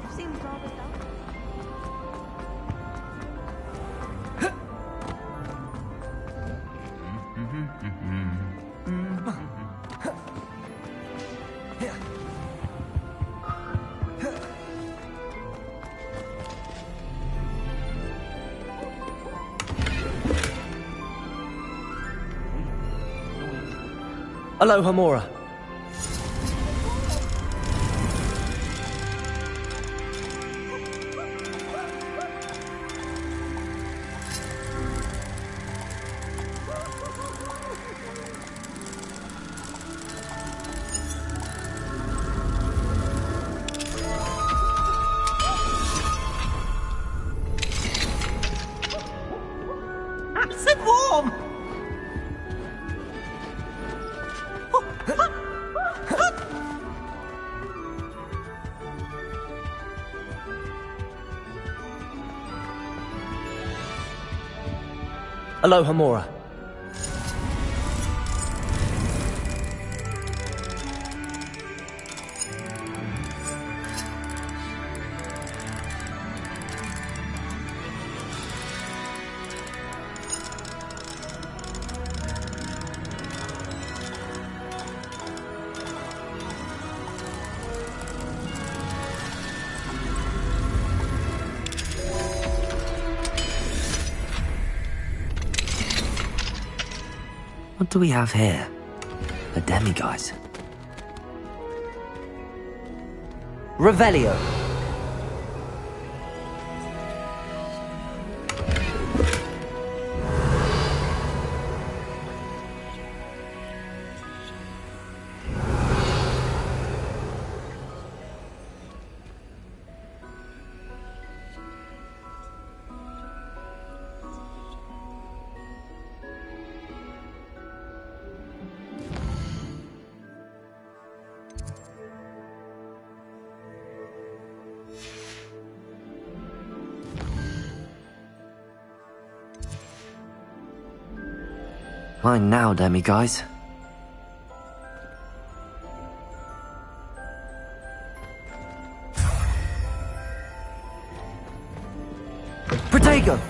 life seems rather dull. Aloha Mora. Acid warm! Aloha Mora. What do we have here? A demiguise. Revelio. Mine now, demiguise. Protego!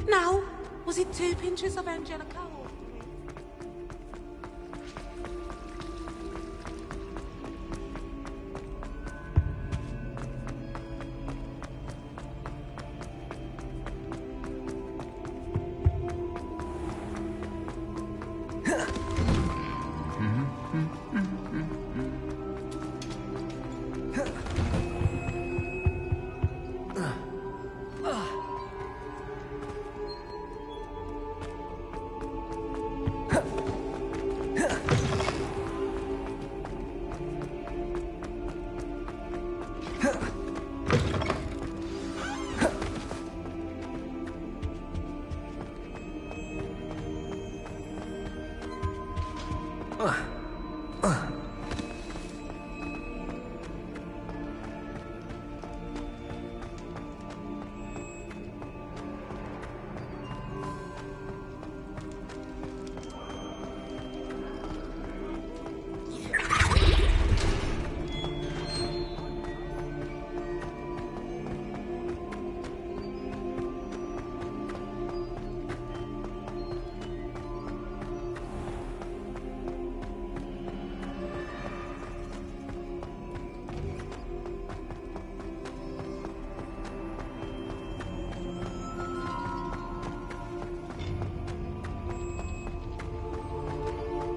Now, was it 2 pinches of Angelica?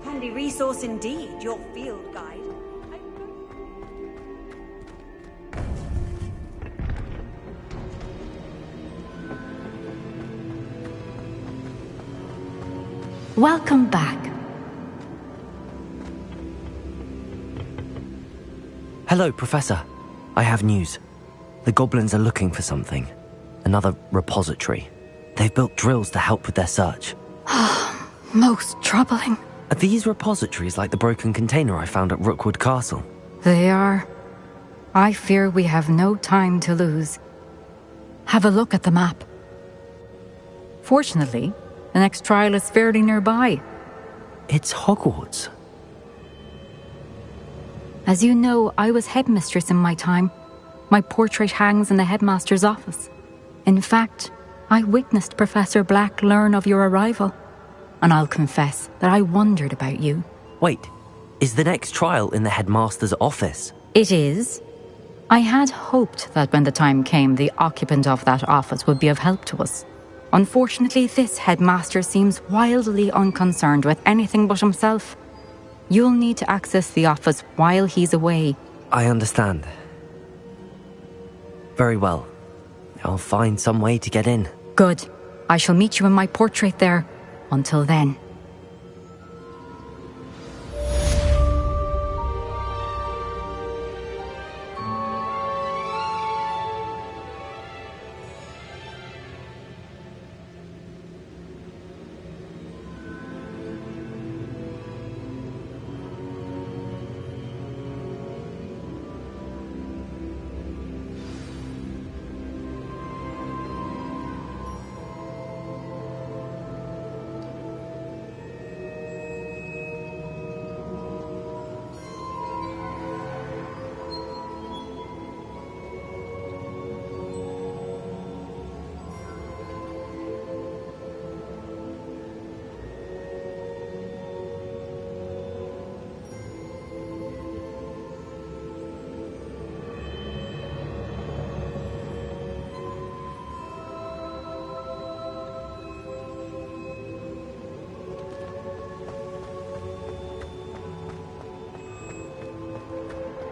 Handy resource indeed, your field guide. Welcome back. Hello, Professor. I have news. The goblins are looking for something. Another repository. They've built drills to help with their search. Most troubling. Are these repositories like the broken container I found at Rookwood Castle? They are. I fear we have no time to lose. Have a look at the map. Fortunately, the next trial is fairly nearby. It's Hogwarts. As you know, I was headmistress in my time. My portrait hangs in the headmaster's office. In fact, I witnessed Professor Black learn of your arrival. And I'll confess that I wondered about you. Wait, is the next trial in the headmaster's office? It is. I had hoped that when the time came, the occupant of that office would be of help to us. Unfortunately, this headmaster seems wildly unconcerned with anything but himself. You'll need to access the office while he's away. I understand. Very well. I'll find some way to get in. Good. I shall meet you in my portrait there. Until then.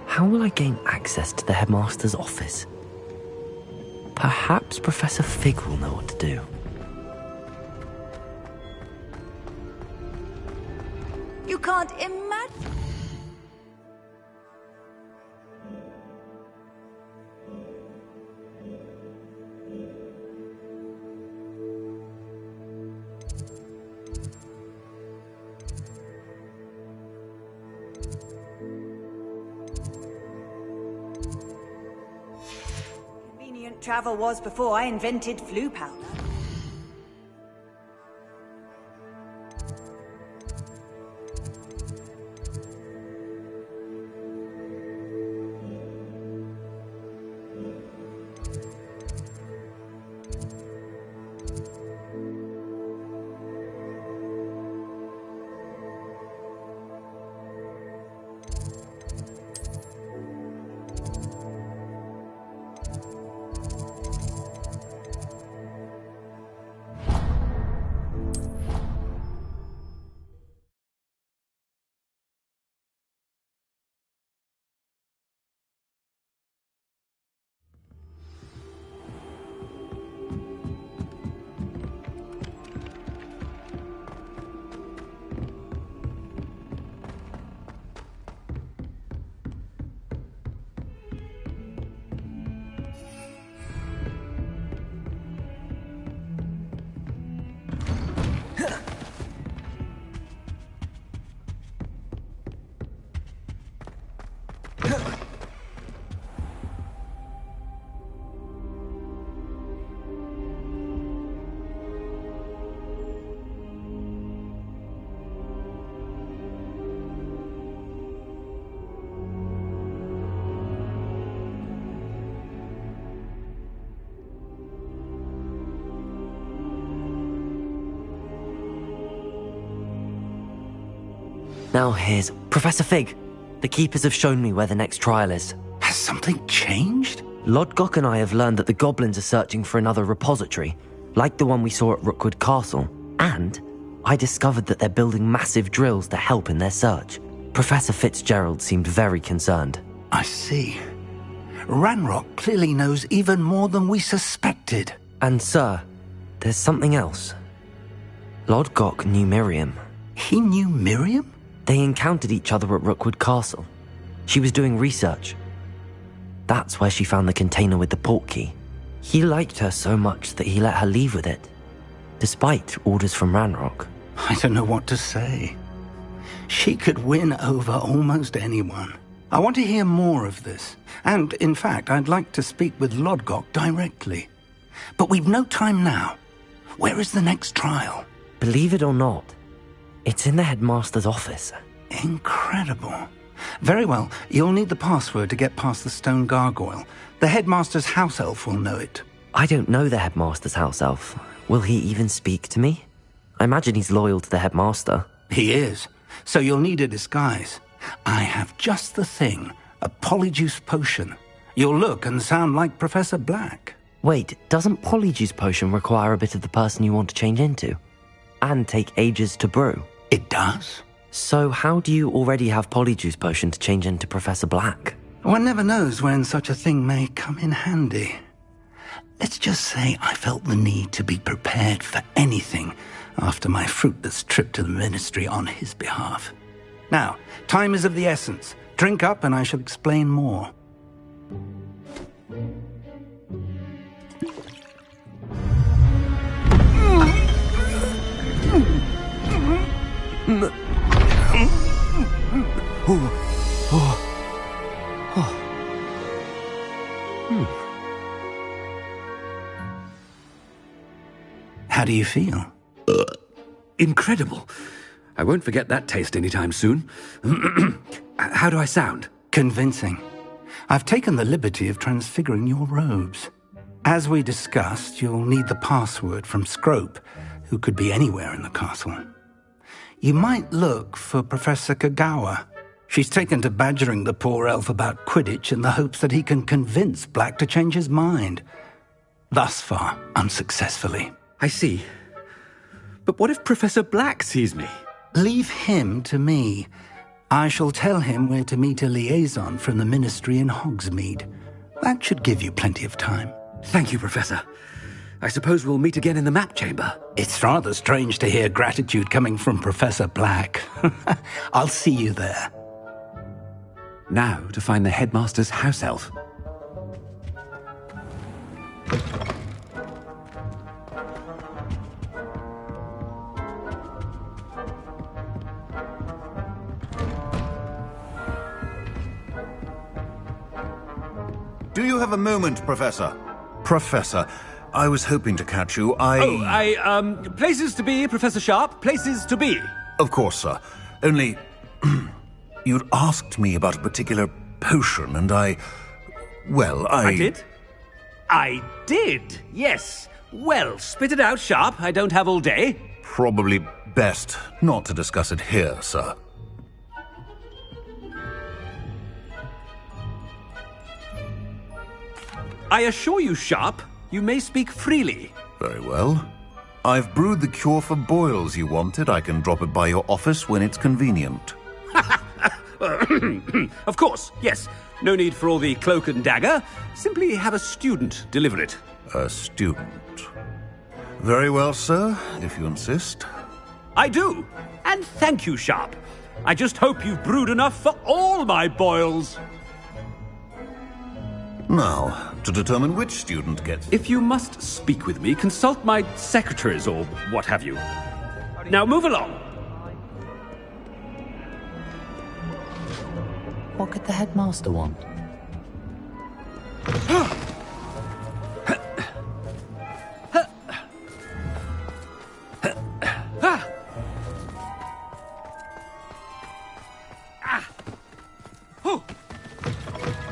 How will I gain access to the headmaster's office? Perhaps Professor Fig will know what to do. You can't imagine. Convenient travel was before I invented flu powder. Now here's Professor Fig. The keepers have shown me where the next trial is. Has something changed? Lodgok and I have learned that the goblins are searching for another repository, like the one we saw at Rookwood Castle. And I discovered that they're building massive drills to help in their search. Professor Fitzgerald seemed very concerned. I see. Ranrock clearly knows even more than we suspected. And sir, there's something else. Lodgok knew Miriam. He knew Miriam? They encountered each other at Rookwood Castle. She was doing research. That's where she found the container with the portkey. He liked her so much that he let her leave with it, despite orders from Ranrock. I don't know what to say. She could win over almost anyone. I want to hear more of this. And, in fact, I'd like to speak with Lodgok directly. But we've no time now. Where is the next trial? Believe it or not, it's in the headmaster's office. Incredible. Very well. You'll need the password to get past the stone gargoyle. The headmaster's house elf will know it. I don't know the headmaster's house elf. Will he even speak to me? I imagine he's loyal to the headmaster. He is. So you'll need a disguise. I have just the thing. A polyjuice potion. You'll look and sound like Professor Black. Wait, doesn't polyjuice potion require a bit of the person you want to change into? And take ages to brew? It does. So how do you already have polyjuice potion to change into Professor Black? One never knows when such a thing may come in handy. Let's just say I felt the need to be prepared for anything after my fruitless trip to the ministry on his behalf. Now, time is of the essence. Drink up and I shall explain more. How do you feel? Incredible. I won't forget that taste anytime soon. How do I sound? Convincing. I've taken the liberty of transfiguring your robes. As we discussed, you'll need the password from Scrope, who could be anywhere in the castle. You might look for Professor Kagawa. She's taken to badgering the poor elf about Quidditch in the hopes that he can convince Black to change his mind. Thus far, unsuccessfully. I see. But what if Professor Black sees me? Leave him to me. I shall tell him where to meet a liaison from the ministry in Hogsmeade. That should give you plenty of time. Thank you, Professor. I suppose we'll meet again in the map chamber. It's rather strange to hear gratitude coming from Professor Black. I'll see you there. Now to find the headmaster's house elf. Do you have a moment, Professor? Professor, I was hoping to catch you. Places to be, Professor Sharp. Places to be. Of course, sir. Only, you'd asked me about a particular potion, and I did? I did, yes. Well, spit it out, Sharp. I don't have all day. Probably best not to discuss it here, sir. I assure you, Sharp, you may speak freely. Very well. I've brewed the cure for boils you wanted. I can drop it by your office when it's convenient. Of course, yes. No need for all the cloak and dagger. Simply have a student deliver it. A student. Very well, sir, if you insist. I do. And thank you, Sharp. I just hope you've brewed enough for all my boils. Now, to determine which student gets... If you must speak with me, consult my secretaries or what have you. Now move along. What could the headmaster want?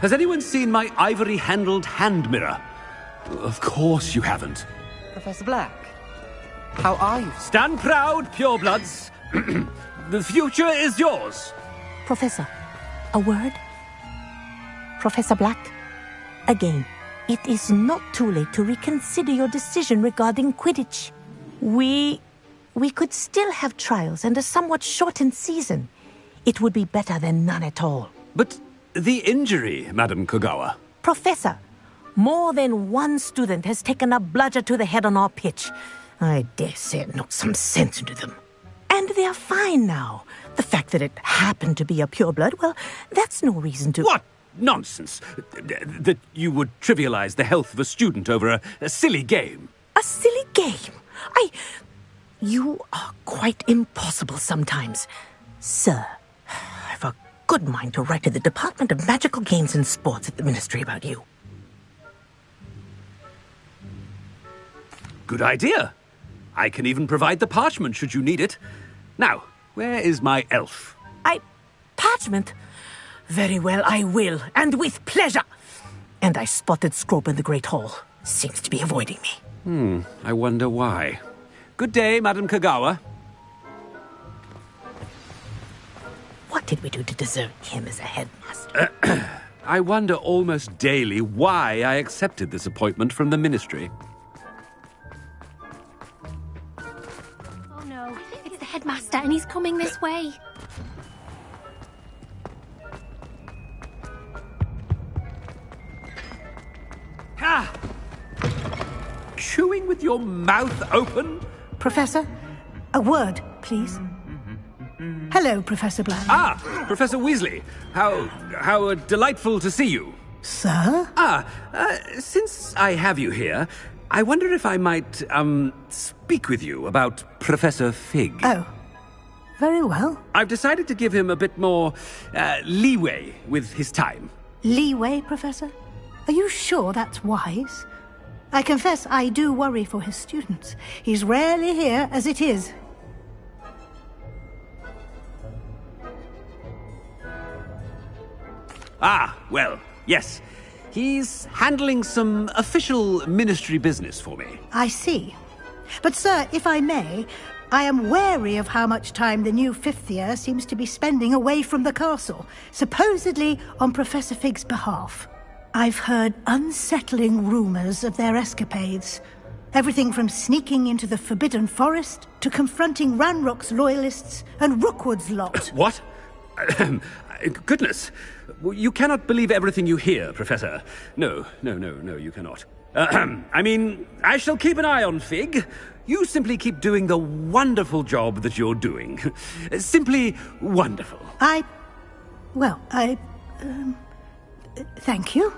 Has anyone seen my ivory-handled hand mirror? Of course you haven't. Professor Black, how are you? Stand proud, purebloods. The future is yours. Professor, a word? Professor Black, again, it is not too late to reconsider your decision regarding Quidditch. We could still have trials and a somewhat shortened season. It would be better than none at all. But the injury, Madam Kagawa. Professor, more than one student has taken a bludger to the head on our pitch. I dare say it knocked some sense into them. And they're fine now. The fact that it happened to be a pureblood, well, that's no reason to... What nonsense! That you would trivialize the health of a student over a silly game. A silly game? You are quite impossible sometimes. Sir, I've a good mind to write to the Department of Magical Games and Sports at the Ministry about you. Good idea. I can even provide the parchment should you need it. Now, where is my elf? Parchment? Very well, I will, and with pleasure. And I spotted Scrope in the Great Hall. Seems to be avoiding me. I wonder why. Good day, Madam Kagawa. What did we do to deserve him as a headmaster? I wonder almost daily why I accepted this appointment from the Ministry. Oh no, it's the headmaster and he's coming this way. Ah! Chewing with your mouth open? Professor, a word, please. Hello, Professor Black. Ah, Professor Weasley. How delightful to see you. Sir? Since I have you here, I wonder if I might, speak with you about Professor Fig. Oh, very well. I've decided to give him a bit more, leeway with his time. Leeway, Professor? Are you sure that's wise? I confess I do worry for his students. He's rarely here as it is. Ah, well, yes. He's handling some official ministry business for me. I see. But, sir, if I may, I am wary of how much time the new fifth year seems to be spending away from the castle, supposedly on Professor Fig's behalf. I've heard unsettling rumors of their escapades. Everything from sneaking into the Forbidden Forest to confronting Ranrock's loyalists and Rookwood's lot. What? Goodness. You cannot believe everything you hear, Professor. No, you cannot. I mean, I shall keep an eye on Fig. You simply keep doing the wonderful job that you're doing. Simply wonderful. Thank you.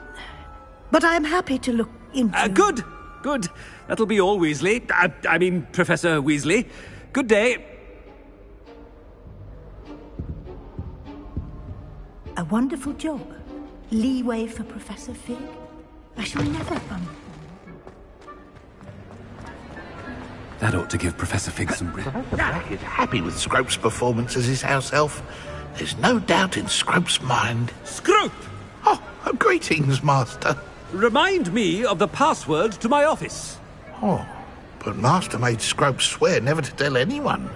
But I'm happy to look into... Good. That'll be all, Weasley. I mean, Professor Weasley. Good day. A wonderful job. Leeway for Professor Fig. I shall never That ought to give Professor Fig some... Jack is happy with Scrope's performance as his house elf. There's no doubt in Scrope's mind. Scrope! Oh, greetings, Master. Remind me of the password to my office. Oh, but Master made Scrope swear never to tell anyone,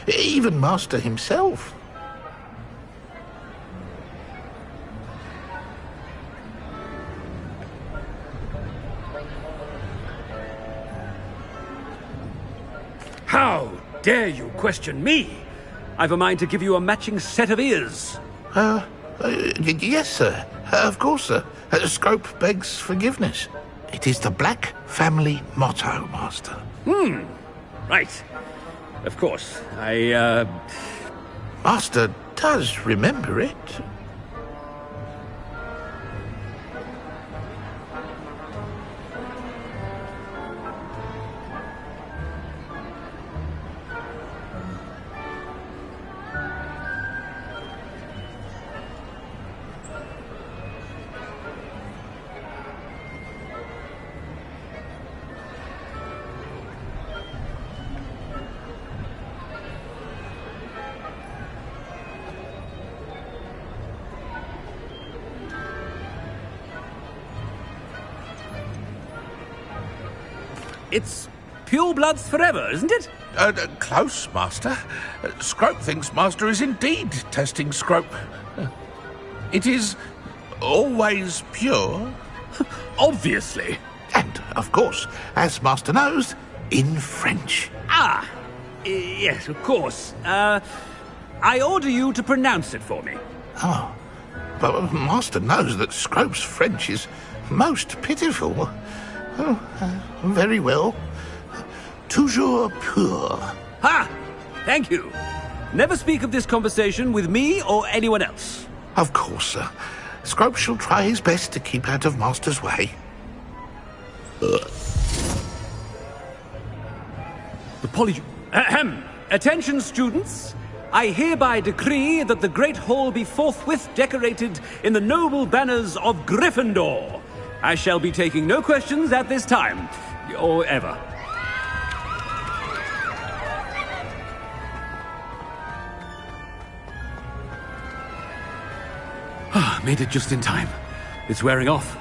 even Master himself. How dare you question me? I've a mind to give you a matching set of ears. Yes, sir. Of course, sir. Scrope begs forgiveness. It is the Black family motto, Master. Right. Of course. Master does remember it. It's purebloods forever, isn't it? Close, Master. Scrope thinks Master is indeed testing Scrope. It is always pure. Obviously. And, of course, as Master knows, in French. Yes, of course. I order you to pronounce it for me. Oh, but Master knows that Scrope's French is most pitiful. Oh, very well. Toujours pure. Ha! Thank you. Never speak of this conversation with me or anyone else. Of course, sir. Scrope shall try his best to keep out of Master's way. Apology. Ahem. Attention, students. I hereby decree that the Great Hall be forthwith decorated in the noble banners of Gryffindor. I shall be taking no questions at this time, or ever. Made it just in time. It's wearing off.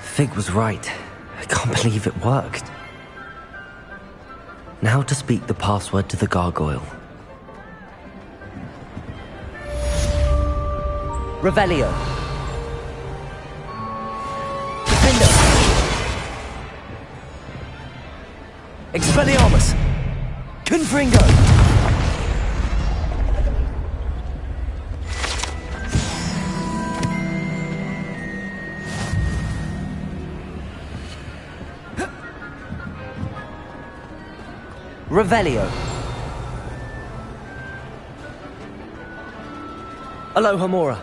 Fig was right. I can't believe it worked. Now to speak the password to the gargoyle. Revelio. Defendo. Expelliarmus. Confringo. Revelio. Alohomora.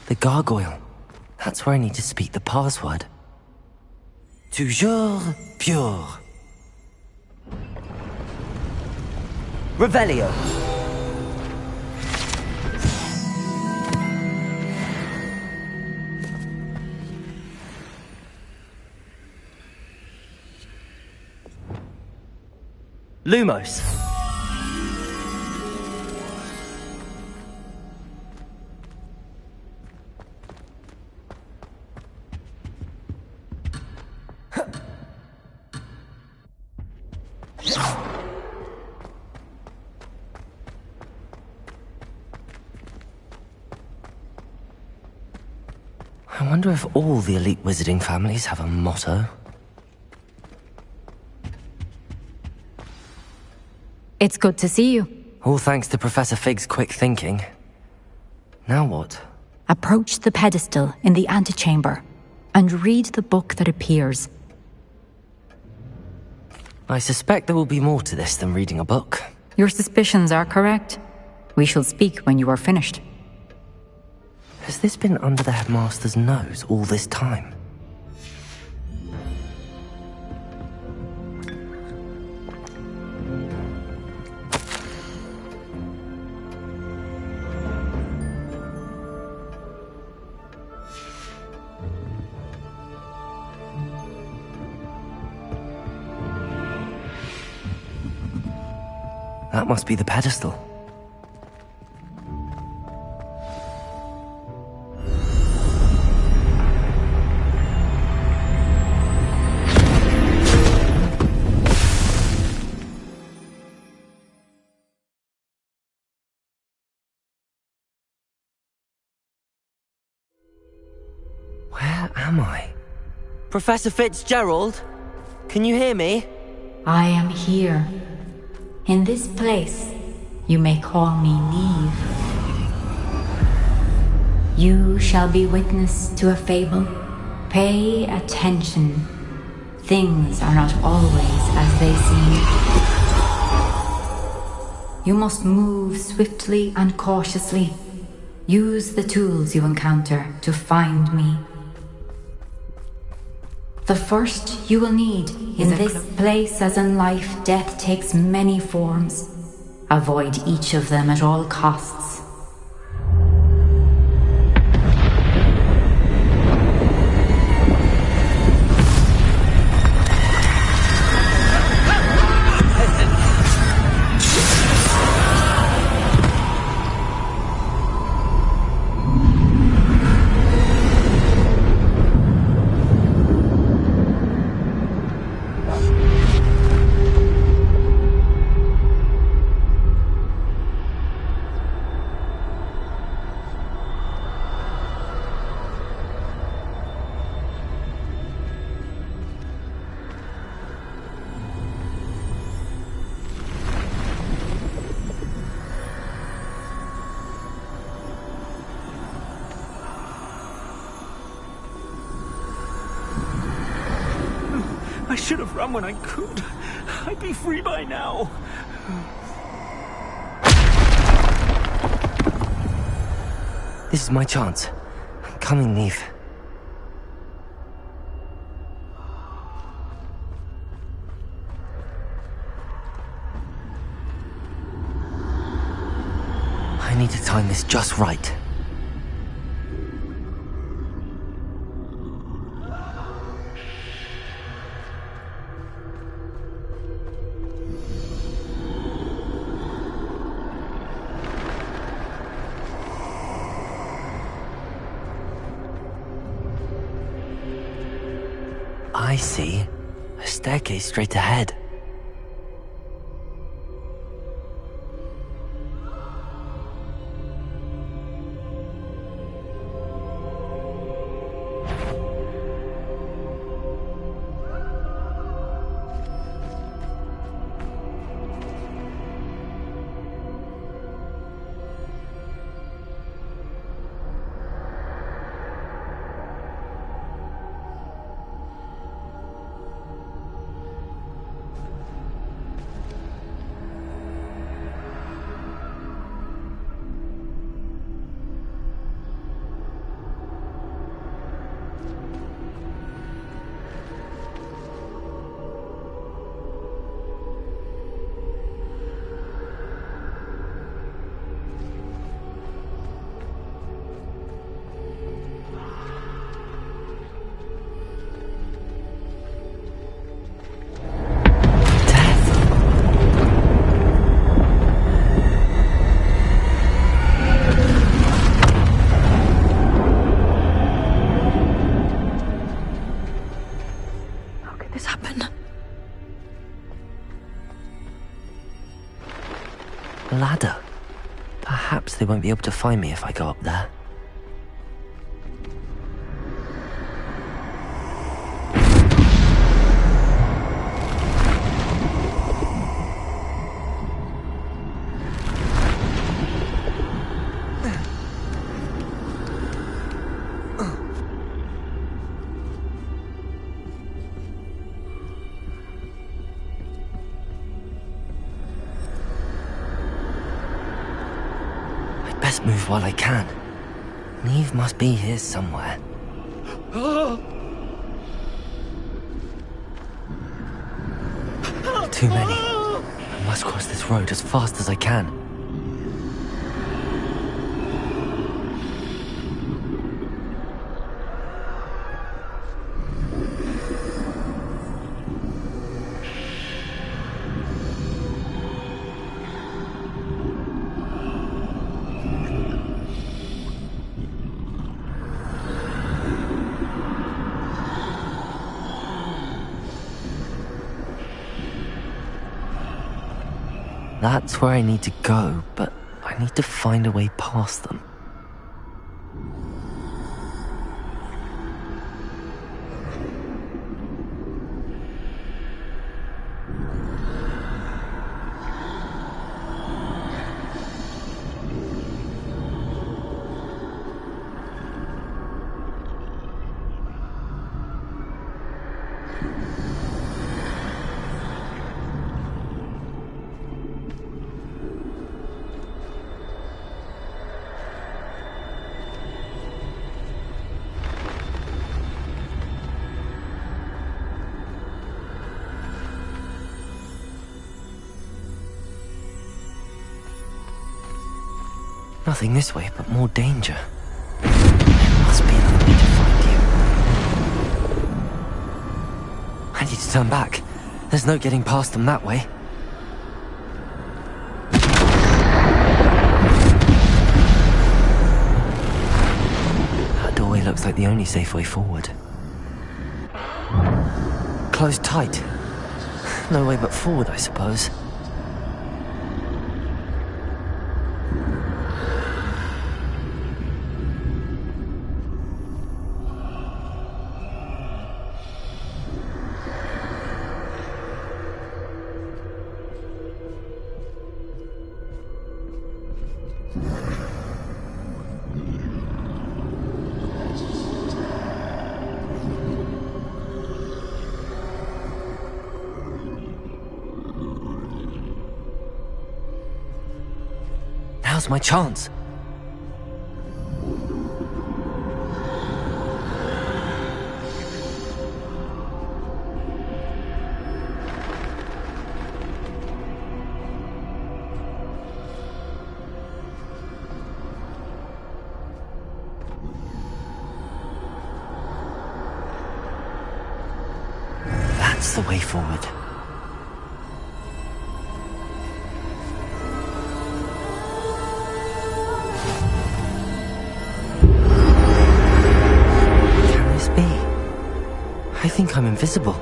The gargoyle. That's where I need to speak the password. Toujours pure. Revelio. Lumos. I wonder if all the elite wizarding families have a motto. It's good to see you. All thanks to Professor Fig's quick thinking. Now what? Approach the pedestal in the antechamber and read the book that appears. I suspect there will be more to this than reading a book. Your suspicions are correct. We shall speak when you are finished. Has this been under the headmaster's nose all this time? That must be the pedestal. Where am I? Professor Fitzgerald? Can you hear me? I am here. In this place, you may call me Neve. You shall be witness to a fable. Pay attention. Things are not always as they seem. You must move swiftly and cautiously. Use the tools you encounter to find me. The first you will need in this place, as in life, death takes many forms. Avoid each of them at all costs. I should have run when I could. I'd be free by now. This is my chance. I'm coming, Neve. I need to time this just right. I see. A staircase straight ahead. Ladder. Perhaps they won't be able to find me if I go up there. move while I can. Neve must be here somewhere. Too many. I must cross this road as fast as I can. That's where I need to go, but I need to find a way past them. Nothing this way, but more danger. There must be another way to find you. I need to turn back. There's no getting past them that way. That doorway looks like the only safe way forward. Closed tight. No way but forward, I suppose. Now's my chance. That's the way forward. I think I'm invisible.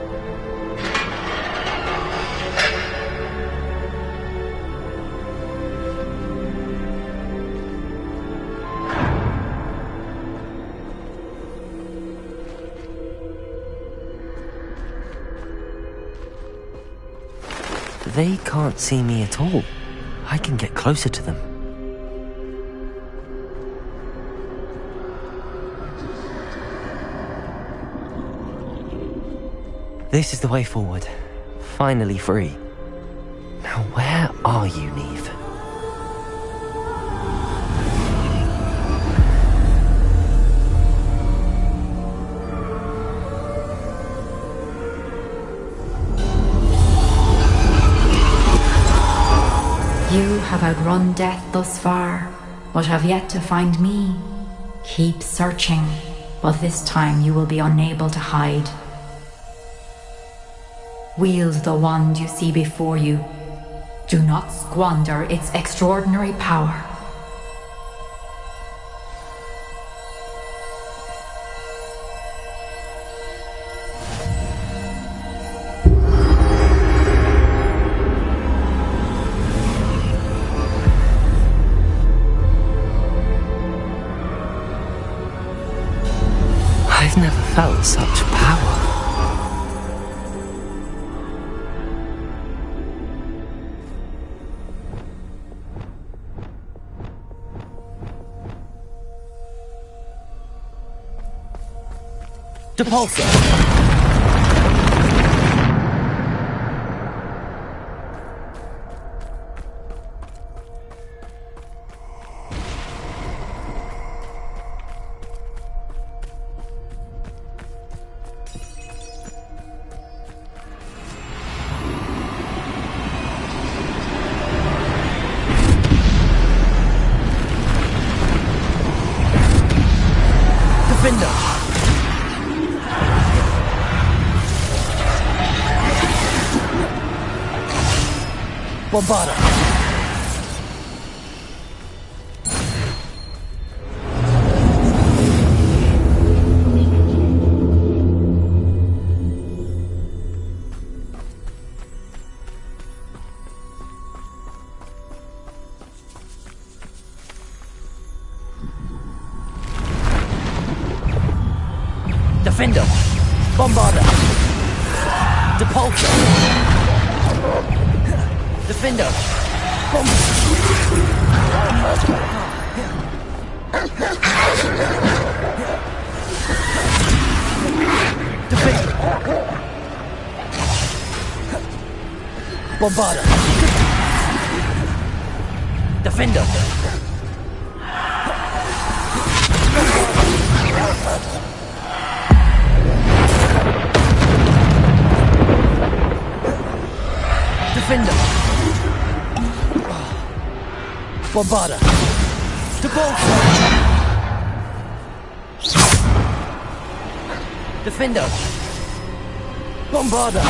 They can't see me at all. I can get closer to them. This is the way forward. Finally free. Now where are you, Neve? You have outrun death thus far, but have yet to find me. Keep searching, but this time you will be unable to hide. Wield the wand you see before you. Do not squander its extraordinary power. I've never felt such power. Depulsor! Defender! Bombarda! Defender! Bombarda! Depulso! Defender! Bombarda! Defender! Defender! Bombarda! Depulso! Defender! Bombarda!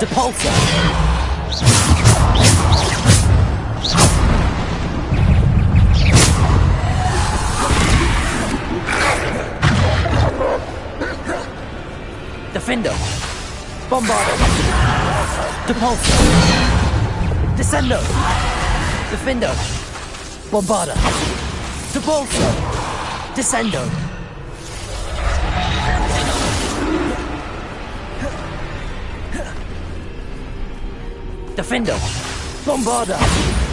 Depulso! Defender! Bombarda! Depulso! Descendo! Defender! Bombarda! Depulso! Descendo! Defender! Bombarda!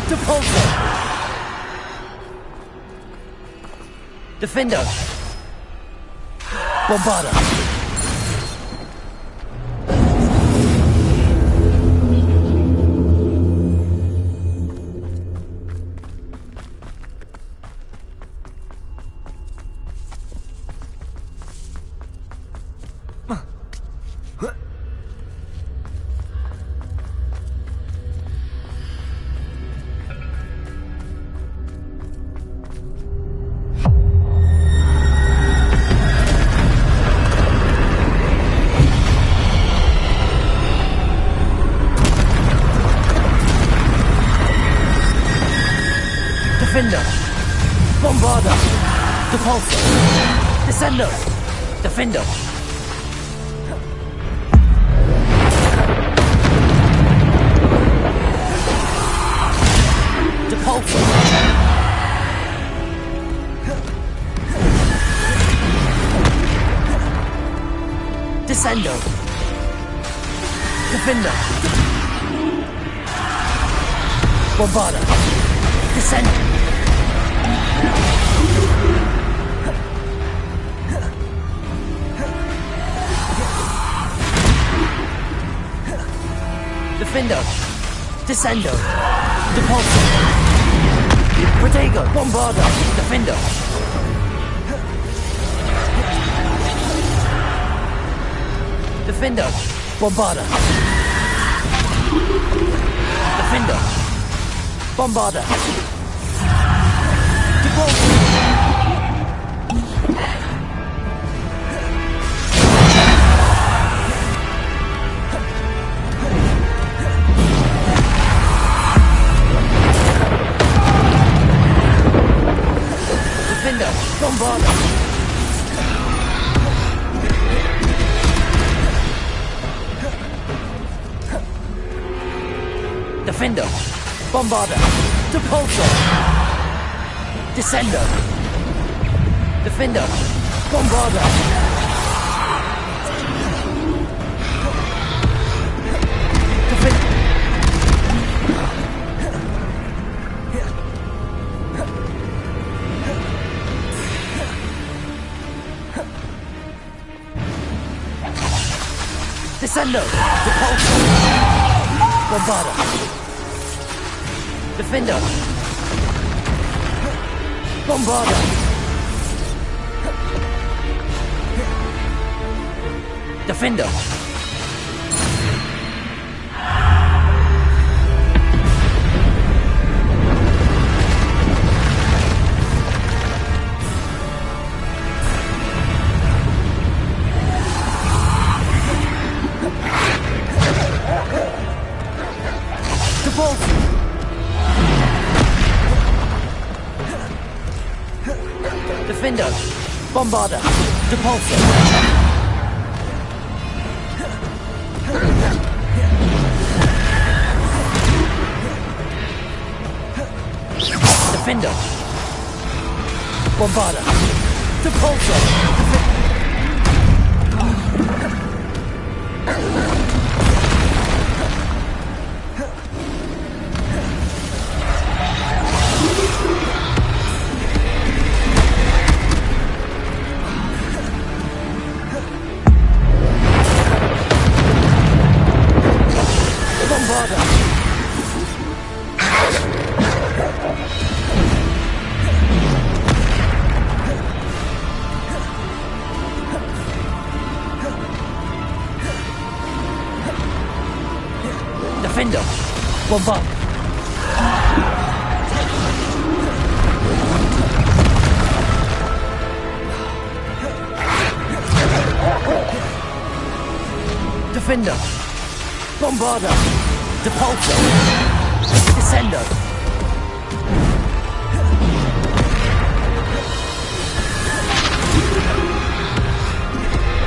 Depulso! Defender! Bombarda! Defender! Bombarda! Depulso! Descendo! Defender! Depulso! Descendo! Defender! Bombarda! Descendo! Defender! Descendo! Depulso! Protego! Bombarda! Defender! Defender! Bombarda! Defender! Bombarda! Depulso! Defender! Bombarda! Defender! Bombarda! Depulso! Descendo! Defender! Bombarda! Defender! Descendo! Depulso! Bombarda! Defender! Bombarda! Defender! Defendo! Bombarda! Depulso! Defendo! Bombarda! Depulso! Defendo! Bombard! Defendo! Bombarda! Depulso! Descendo!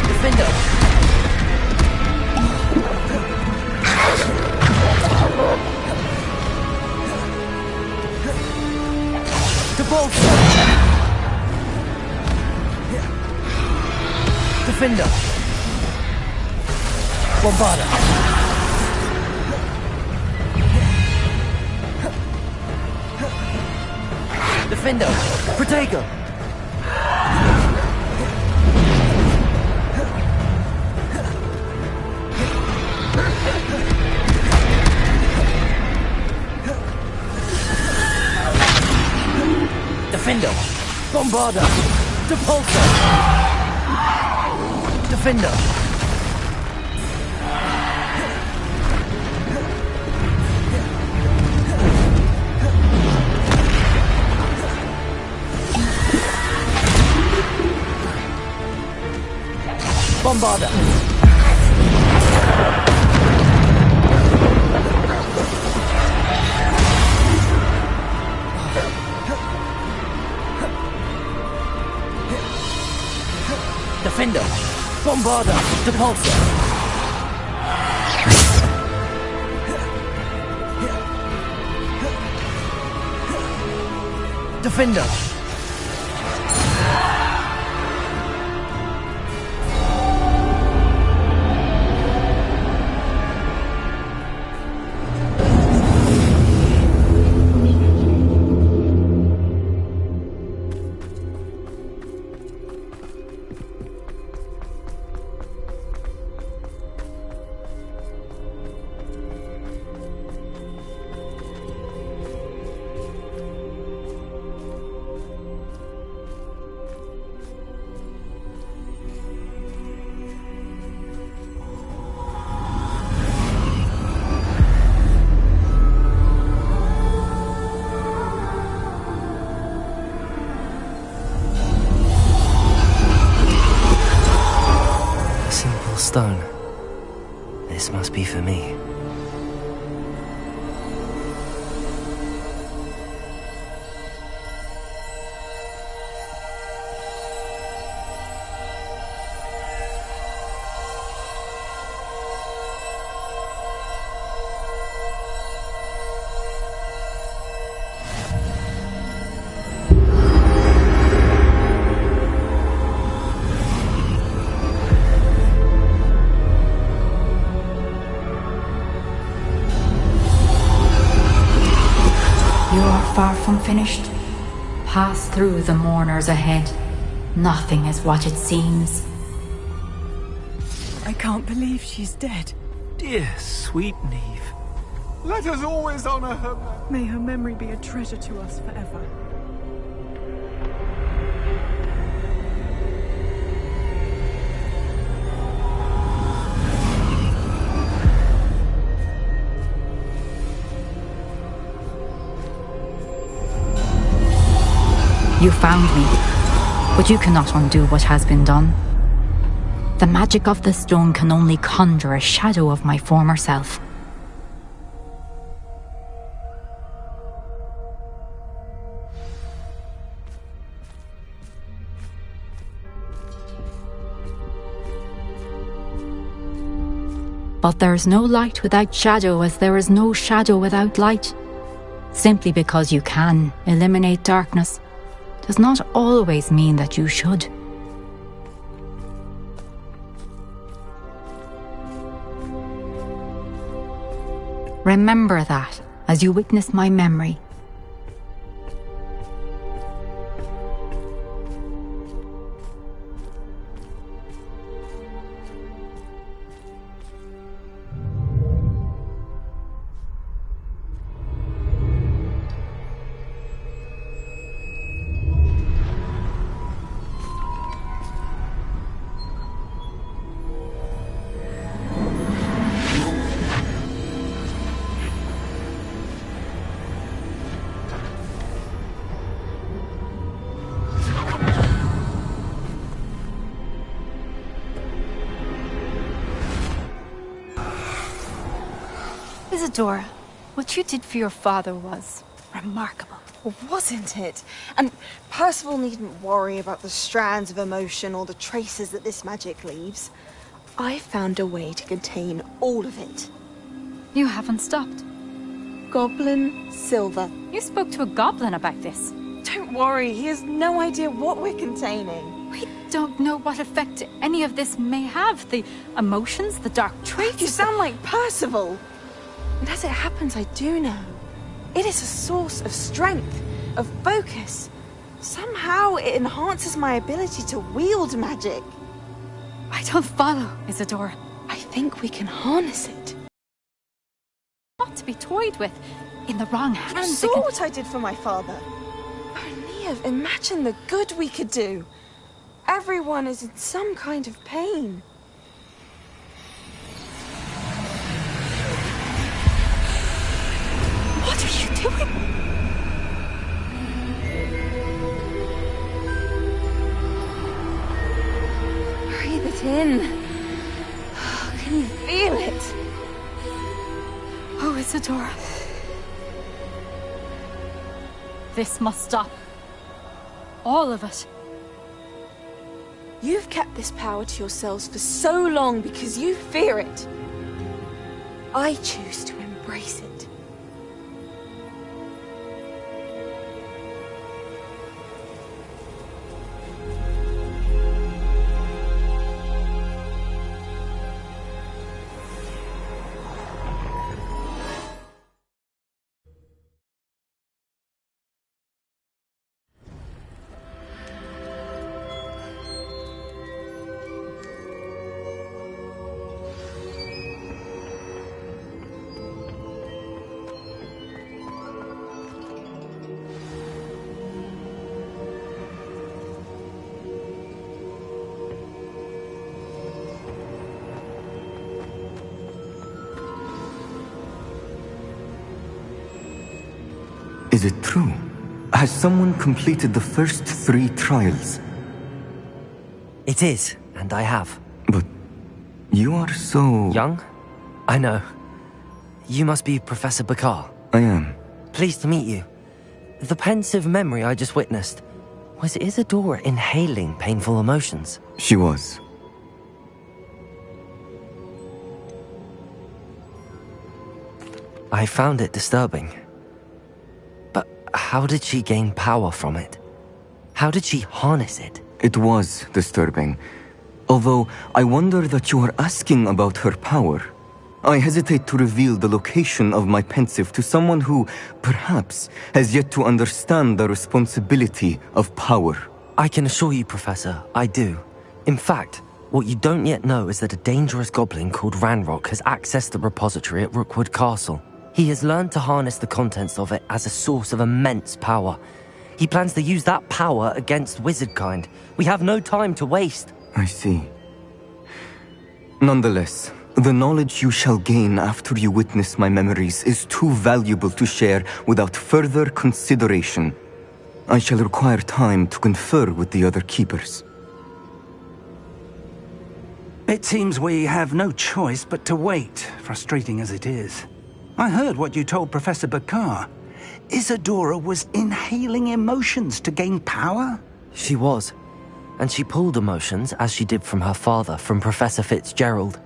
Defendo! Depulso! Defender! Bombarda! Defender! Protego! Defendo! Bombarda! Depulso! Defendo! Bombarda! Defendo! Bombarda! Depulso! Defendo! Stone. This must be for me. Far from finished. Pass through the mourners ahead. Nothing is what it seems. I can't believe she's dead. Dear, sweet Neve. Let us always honor her. May her memory be a treasure to us forever. You found me, but you cannot undo what has been done. The magic of the stone can only conjure a shadow of my former self. But there's no light without shadow, as there is no shadow without light. Simply because you can eliminate darkness does not always mean that you should. Remember that as you witness my memory. Isadora, what you did for your father was remarkable. Wasn't it? And Percival needn't worry about the strands of emotion or the traces that this magic leaves. I found a way to contain all of it. You haven't stopped. Goblin Silver. You spoke to a goblin about this. Don't worry, he has no idea what we're containing. We don't know what effect any of this may have. The emotions, the dark traits. You sound like Percival. And as it happens, I do know. It is a source of strength, of focus. Somehow it enhances my ability to wield magic. I don't follow, Isadora. I think we can harness it. Not to be toyed with. In the wrong hands. You saw what I did for my father. Neve, imagine the good we could do. Everyone is in some kind of pain. What are you doing? Breathe it in. Can you feel it? Oh, Isadora. This must stop. All of it. You've kept this power to yourselves for so long because you fear it. I choose to embrace it. Is it true? Has someone completed the first 3 trials? It is, and I have. But you are so... young? I know. You must be Professor Bakar. I am. Pleased to meet you. The pensive memory I just witnessed, was Isadora inhaling painful emotions? She was. I found it disturbing. But how did she gain power from it? How did she harness it? It was disturbing. Although, I wonder that you are asking about her power. I hesitate to reveal the location of my pensive to someone who, perhaps, has yet to understand the responsibility of power. I can assure you, Professor, I do. In fact, what you don't yet know is that a dangerous goblin called Ranrock has accessed the repository at Rookwood Castle. He has learned to harness the contents of it as a source of immense power. He plans to use that power against wizardkind. We have no time to waste. I see. Nonetheless, the knowledge you shall gain after you witness my memories is too valuable to share without further consideration. I shall require time to confer with the other keepers. It seems we have no choice but to wait, frustrating as it is. I heard what you told Professor Bakar. Isadora was inhaling emotions to gain power? She was. And she pulled emotions, as she did from her father, from Professor Fitzgerald,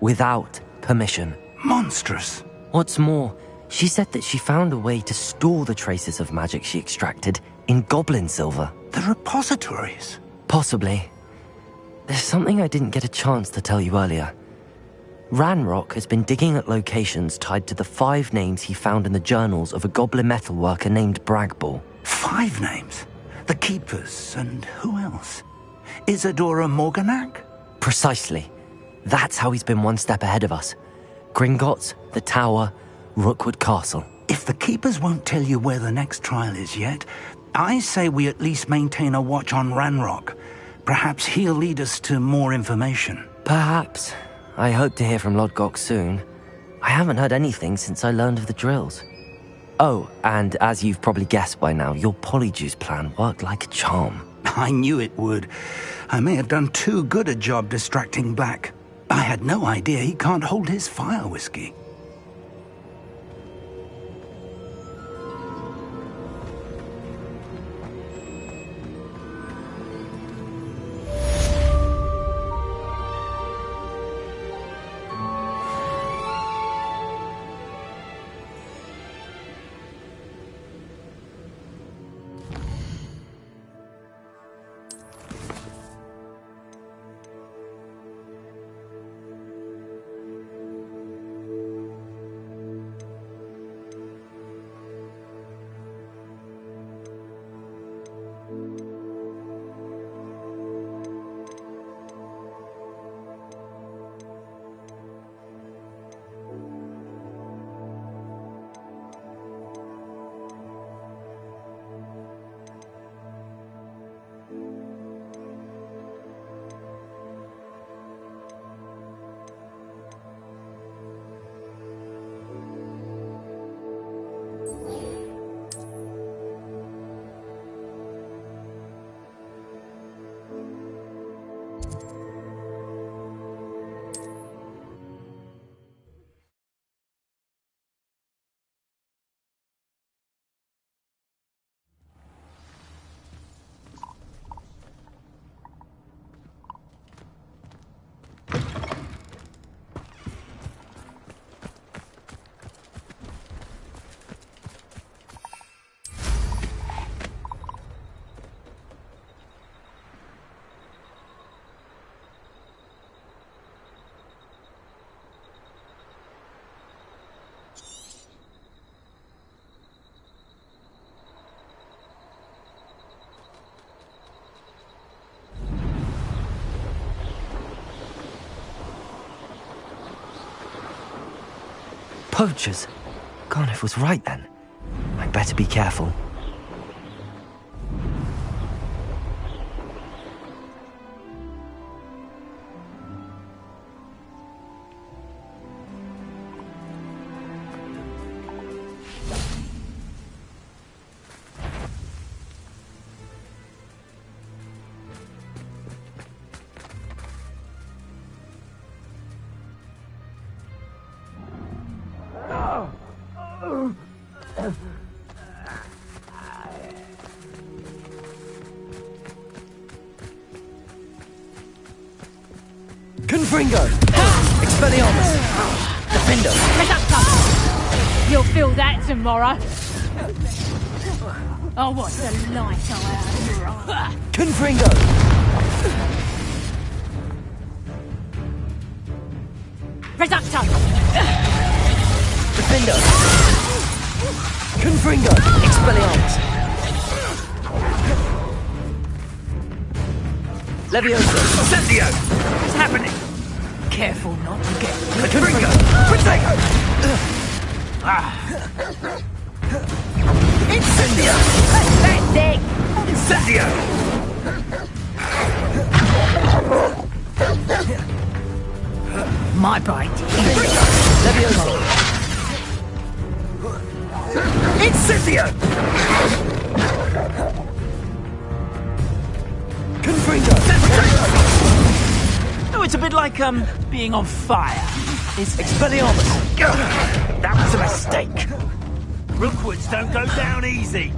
without permission. Monstrous. What's more, she said that she found a way to store the traces of magic she extracted in goblin silver. The repositories? Possibly. There's something I didn't get a chance to tell you earlier. Ranrock has been digging at locations tied to the 5 names he found in the journals of a goblin metalworker named Bragball. 5 names? The Keepers, and who else? Isadora Morganac? Precisely. That's how he's been one step ahead of us. Gringotts, the Tower, Rookwood Castle. If the Keepers won't tell you where the next trial is yet, I say we at least maintain a watch on Ranrock. Perhaps he'll lead us to more information. Perhaps. I hope to hear from Lodgok soon. I haven't heard anything since I learned of the drills. Oh, and as you've probably guessed by now, your polyjuice plan worked like a charm. I knew it would. I may have done too good a job distracting Black. I had no idea he can't hold his fire whiskey. Poachers? Garniff was right then. I'd better be careful. Confringo! Expelliarmus! Defender! You'll feel that tomorrow. Oh, what a light I am. Confringo! Reducto! Defender! Confringo! Expelliarmus! Leviosa! Incendio! What's happening? Careful not to get... Confringo! Protego! Incendio! That's it! Incendio! My bite. Leviosa! Incendio! Confringo! Oh, it's a bit like, being on fire. It's Expelliarmus! That was a mistake. Rookwoods don't go down easy.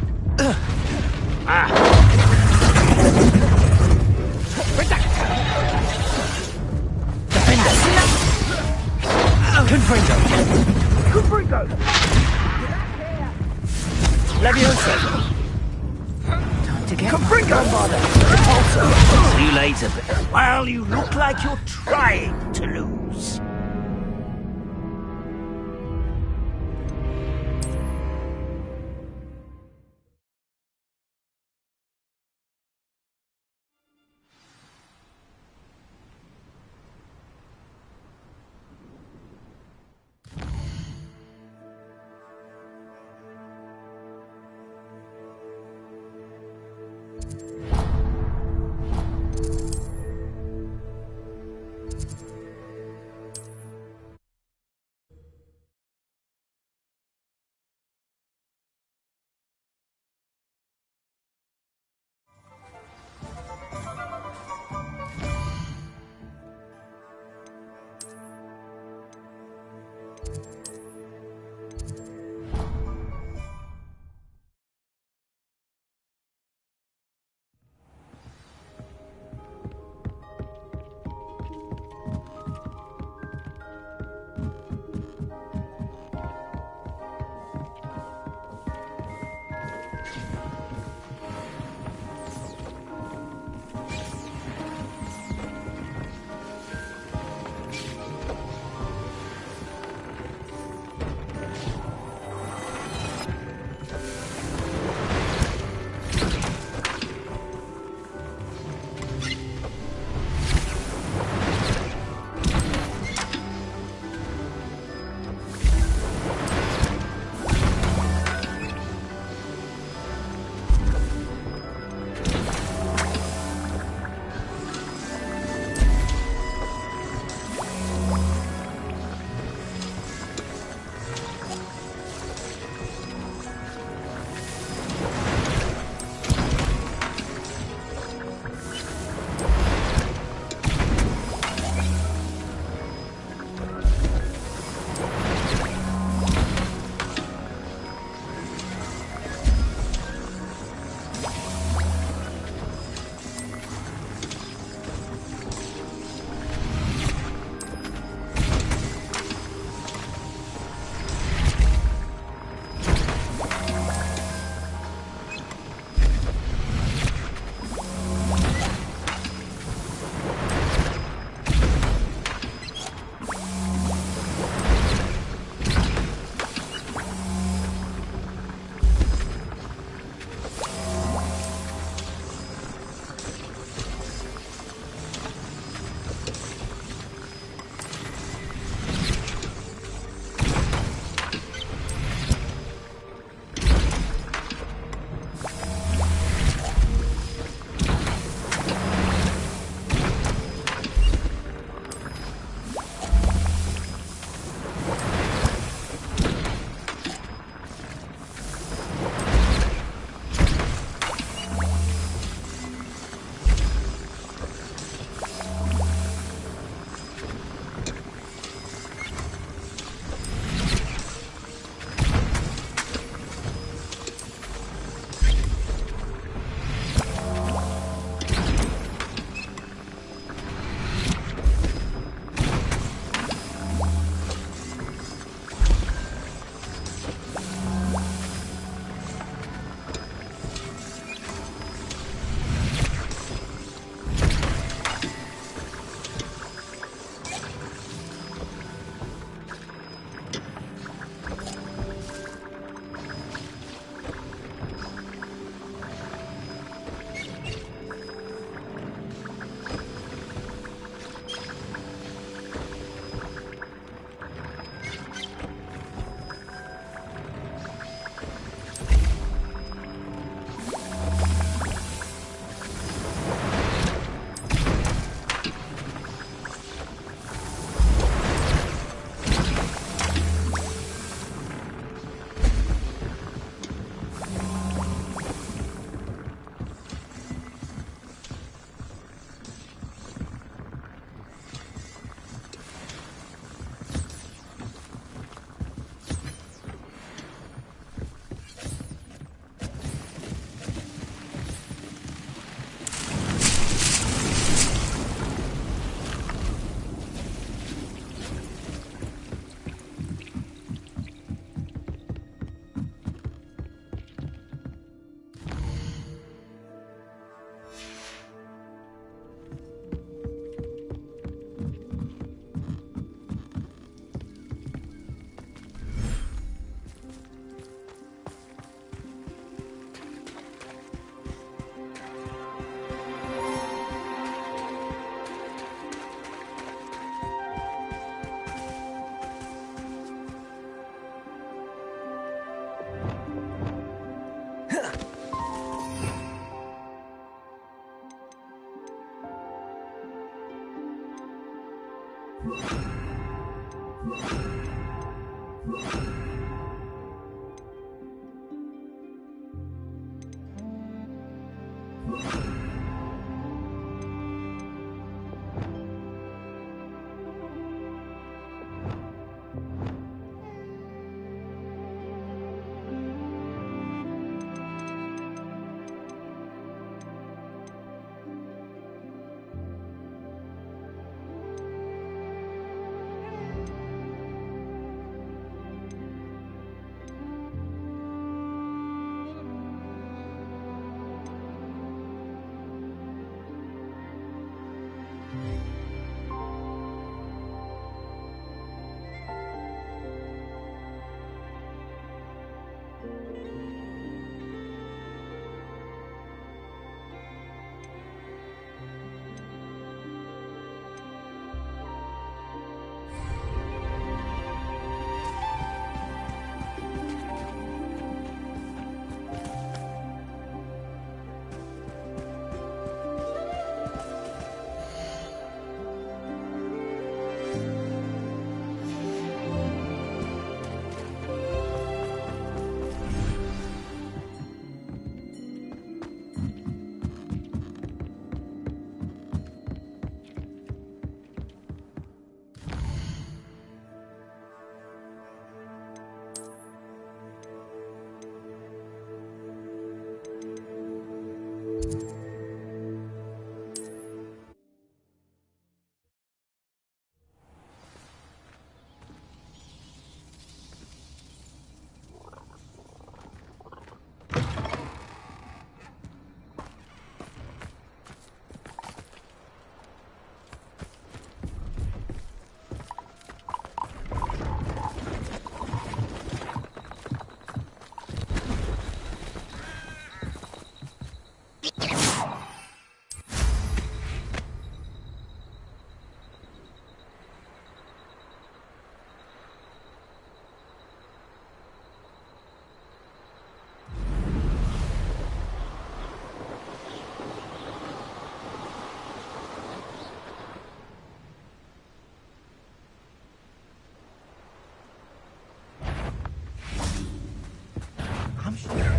Leviosa! Time to get Confringo! Repulsor! See you later, but well, you look like you're trying to lose.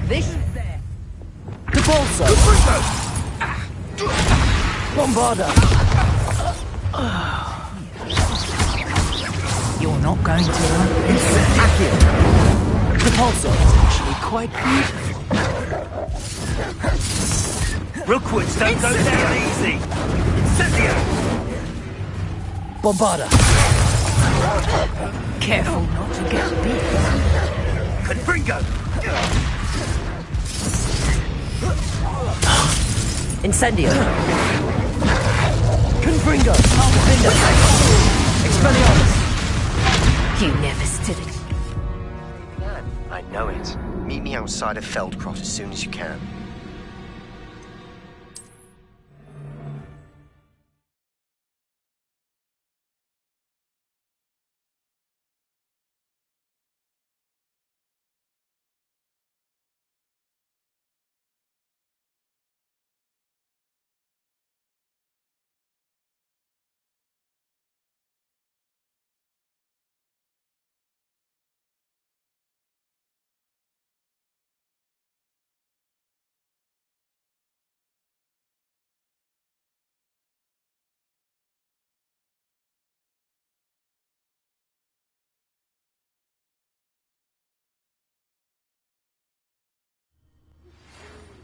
This Capolso! Bombarda! You're not going to Accio! Capolso is actually quite beautiful. Rookwoods don't go down easy! Incendio! Bombarda! Careful not to get bit. Confringo! Incendio! Confringo! Expelliarmus! You never stood it. I know it. Meet me outside of Feldcroft as soon as you can.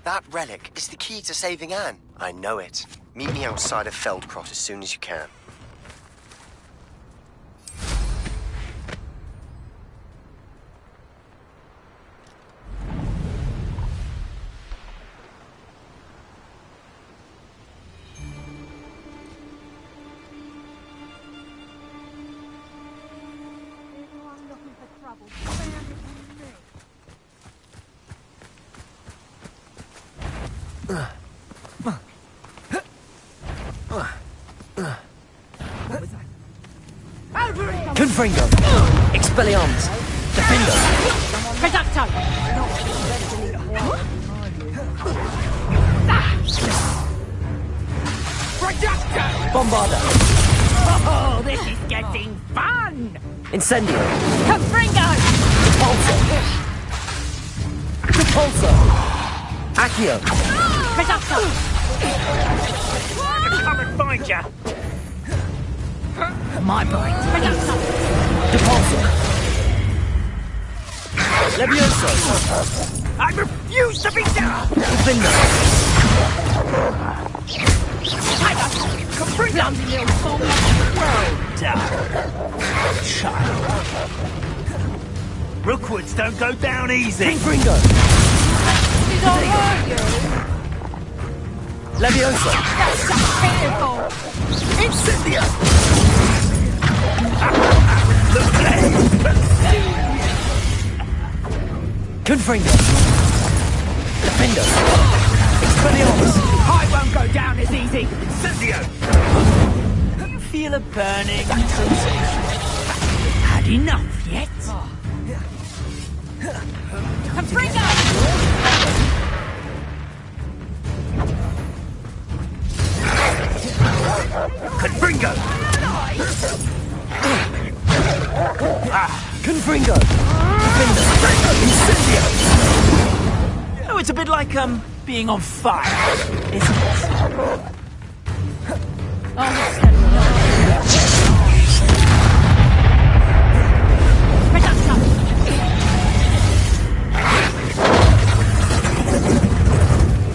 That relic is the key to saving Anne. I know it. Meet me outside of Feldcroft as soon as you can. Confringo! Expelliarmus! Defendo! Reducto! Bombarda! Oh, this is getting fun! Incendio! Confringo! Repulsor! Accio! Reducto! Come and find ya! My bite! Reducto! Repulsor! Levioso! I refuse to be down! Defender! Confringo! Well done, child. Rookwoods don't go down easy. Confringo! Did I hurt you? Levioso! That's so fearful! Incendio! The blade! Confringo! Defender! Expelliarmus! I won't go down as easy! Incendio! You feel a burning sensation? Had enough yet? Confringo! Confringo! Confringo! Defender! Incendio! Oh, it's a bit like, being on fire, isn't it?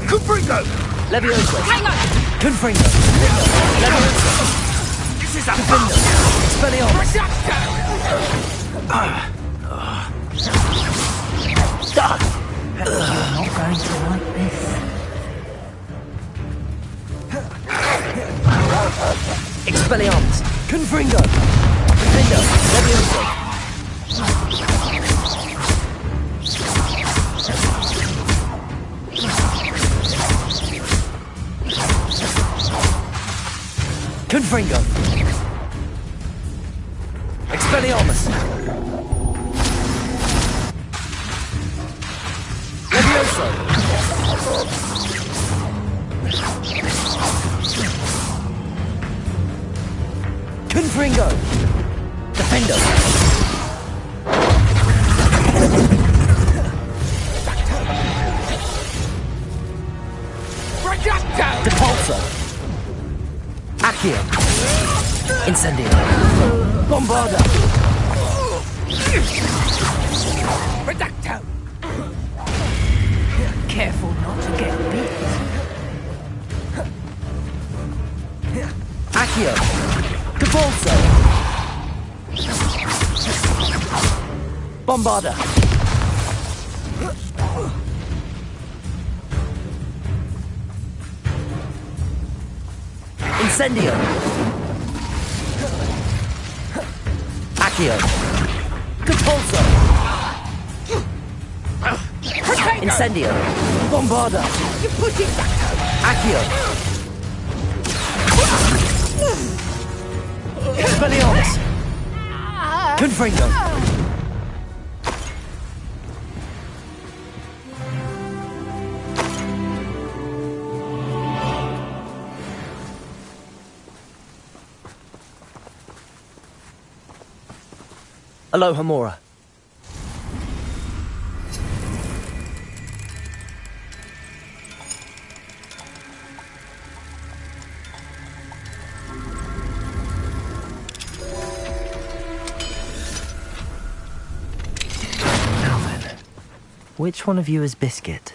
Confringo! Levioso! Hang on! Confringo! Levioso! This is a Defender! Expelliarmus! You're not going to like this. Expelliarmus! Confringo! Defender! Levioso! Confringo! Expelliarmus! Levioso! Confringo! Defender! Repulsor! Accio! Incendio! Bombarda! Reducto! Careful not to get bit. Accio! Capulso! Bombarda! Incendio! Accio! Capulso! Incendio! Bombarda! You put it back! Accio! Expelliarmus! Confringo! Aloha Mora. Now then, which one of you is Biscuit?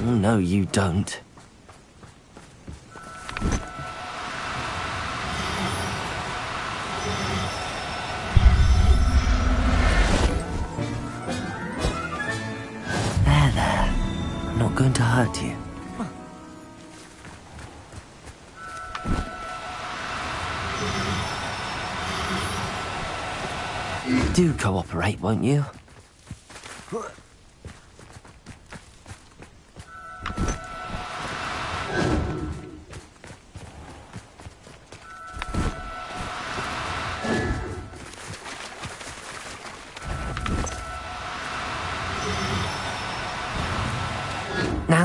Oh, no, you don't. There. I'm not going to hurt you. Do cooperate, won't you?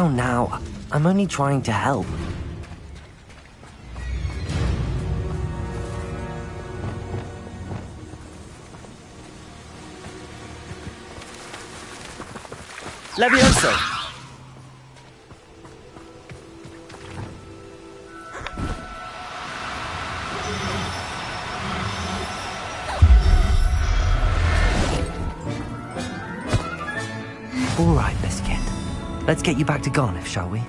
down now. I'm only trying to help. Levioso! All right, Biscuit. Let's get you back to Garniff, shall we?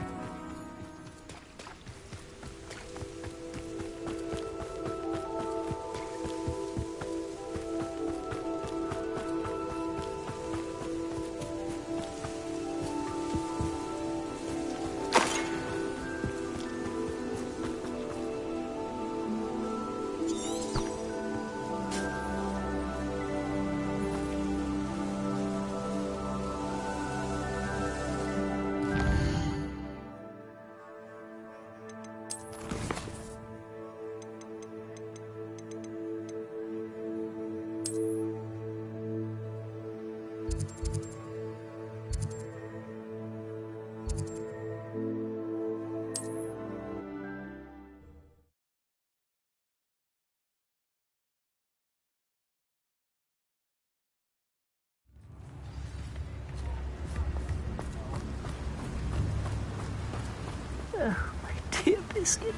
Oh, my dear Biscuit.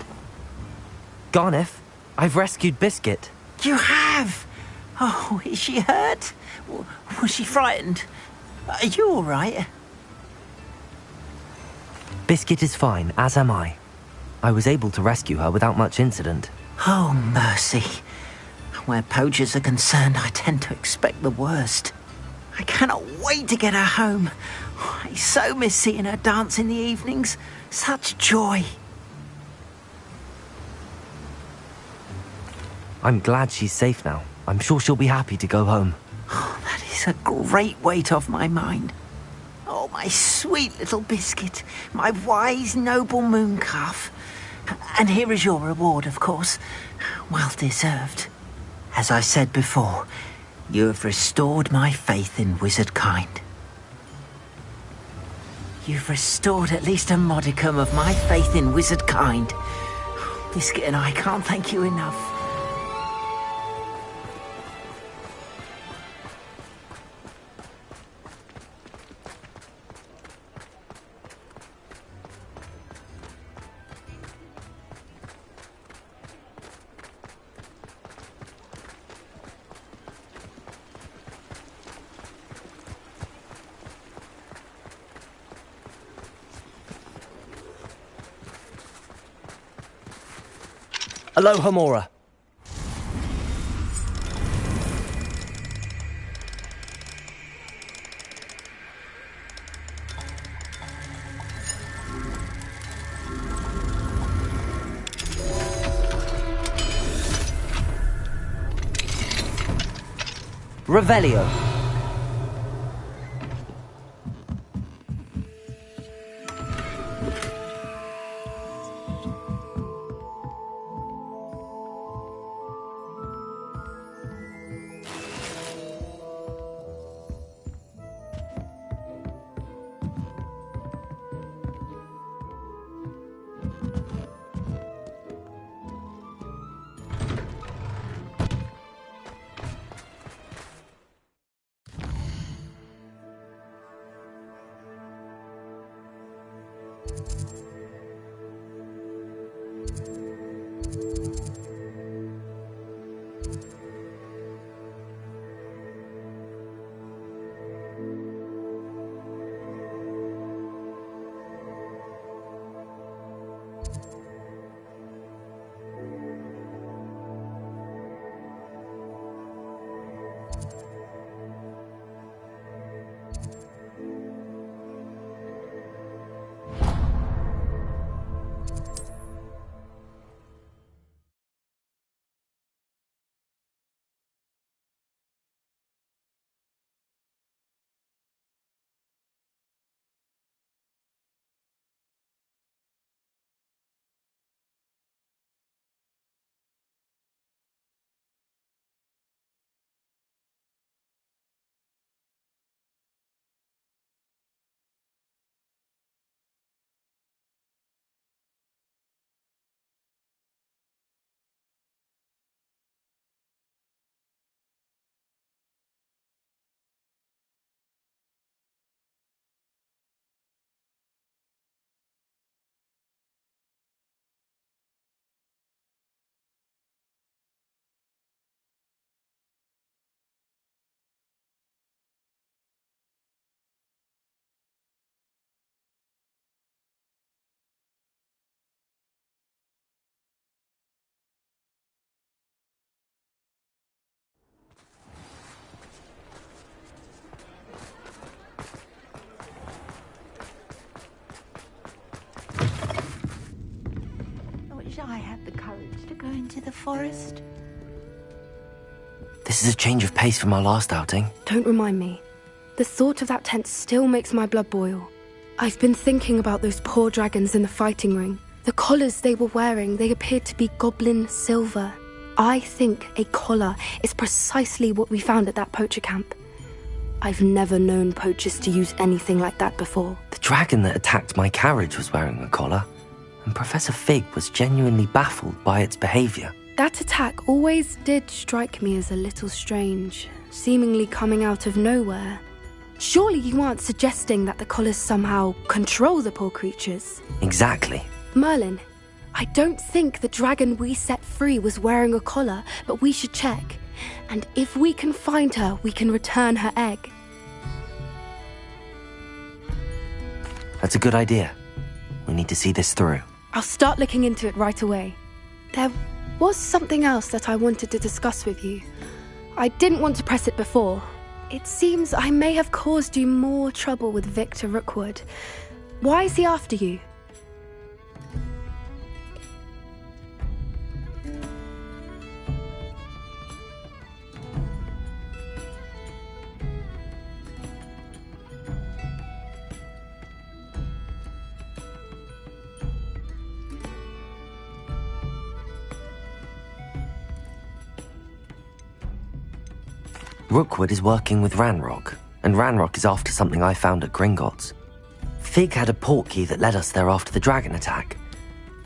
Garniff, I've rescued Biscuit. You have? Oh, is she hurt? Was she frightened? Are you all right? Biscuit is fine, as am I. I was able to rescue her without much incident. Oh, mercy. Where poachers are concerned, I tend to expect the worst. I cannot wait to get her home. I so miss seeing her dance in the evenings. Such joy. I'm glad she's safe now. I'm sure she'll be happy to go home. Oh, that is a great weight off my mind. Oh, my sweet little Biscuit, my wise, noble moon calf. And here is your reward, of course. Well deserved. As I said before, you have restored my faith in wizard kind. You've restored at least a modicum of my faith in wizard kind. Biscuit and I can't thank you enough. Aloha, Mora. Revelio. I had the courage to go into the forest. This is a change of pace from our last outing. Don't remind me. The thought of that tent still makes my blood boil. I've been thinking about those poor dragons in the fighting ring. The collars they were wearing, they appeared to be goblin silver. I think a collar is precisely what we found at that poacher camp. I've never known poachers to use anything like that before. The dragon that attacked my carriage was wearing a collar, and Professor Fig was genuinely baffled by its behavior. That attack always did strike me as a little strange, seemingly coming out of nowhere. Surely you aren't suggesting that the collars somehow control the poor creatures? Exactly. Merlin, I don't think the dragon we set free was wearing a collar, but we should check. And if we can find her, we can return her egg. That's a good idea. We need to see this through. I'll start looking into it right away. There was something else that I wanted to discuss with you. I didn't want to press it before. It seems I may have caused you more trouble with Victor Rookwood. Why is he after you? Rookwood is working with Ranrock, and Ranrock is after something I found at Gringotts. Fig had a portkey that led us there after the dragon attack.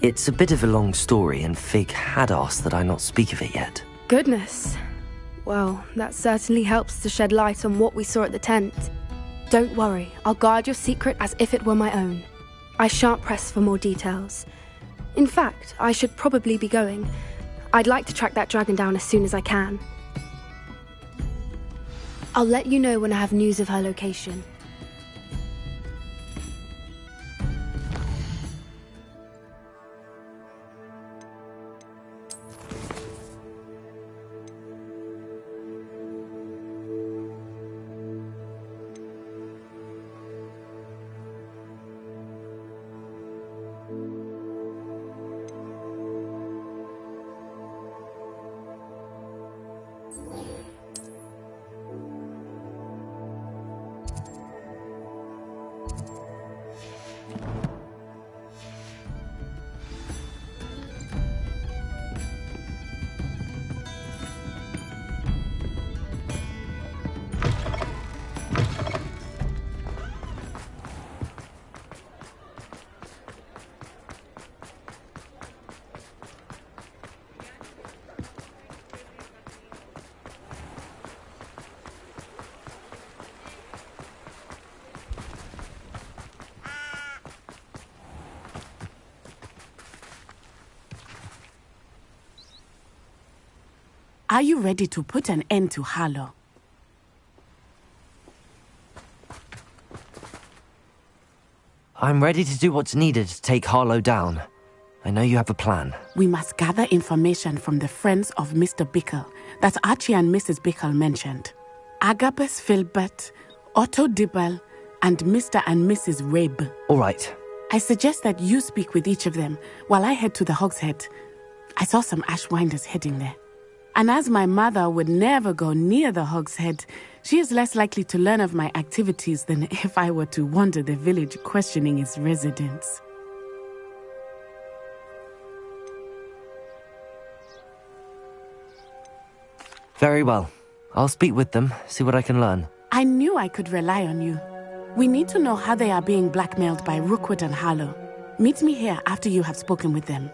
It's a bit of a long story, and Fig had asked that I not speak of it yet. Goodness. Well, that certainly helps to shed light on what we saw at the tent. Don't worry, I'll guard your secret as if it were my own. I shan't press for more details. In fact, I should probably be going. I'd like to track that dragon down as soon as I can. I'll let you know when I have news of her location. Are you ready to put an end to Harlow? I'm ready to do what's needed to take Harlow down. I know you have a plan. We must gather information from the friends of Mr. Bickle that Archie and Mrs. Bickle mentioned. Agabus Filbert, Otto Dibble, and Mr. and Mrs. Rabe. All right. I suggest that you speak with each of them while I head to the Hogshead. I saw some Ashwinders heading there. And as my mother would never go near the Hogshead, she is less likely to learn of my activities than if I were to wander the village questioning its residents. Very well. I'll speak with them, see what I can learn. I knew I could rely on you. We need to know how they are being blackmailed by Rookwood and Harlow. Meet me here after you have spoken with them.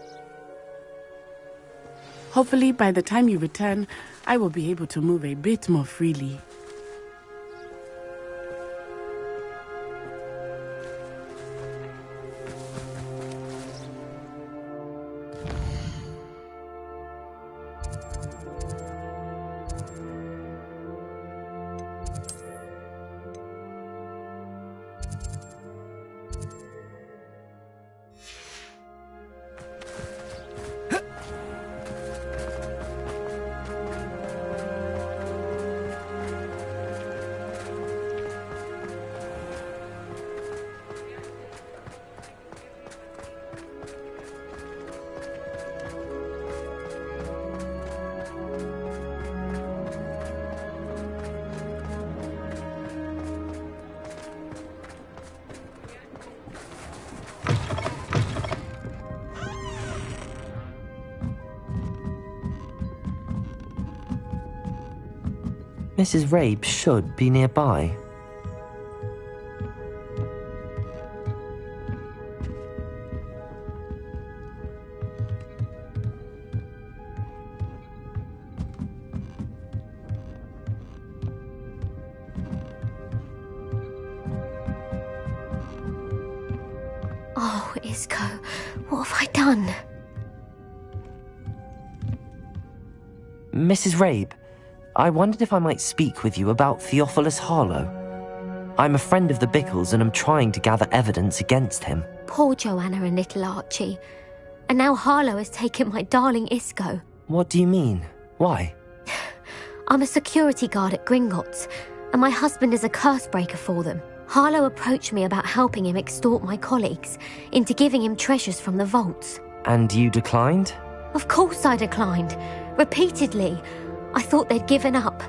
Hopefully, by the time you return, I will be able to move a bit more freely. Mrs. Rabe should be nearby. Oh, Isco, what have I done? Mrs. Rabe, I wondered if I might speak with you about Theophilus Harlow. I'm a friend of the Bickles and am trying to gather evidence against him. Poor Joanna and little Archie. And now Harlow has taken my darling Isco. What do you mean? Why? I'm a security guard at Gringotts, and my husband is a curse breaker for them. Harlow approached me about helping him extort my colleagues into giving him treasures from the vaults. And you declined? Of course I declined. Repeatedly. I thought they'd given up,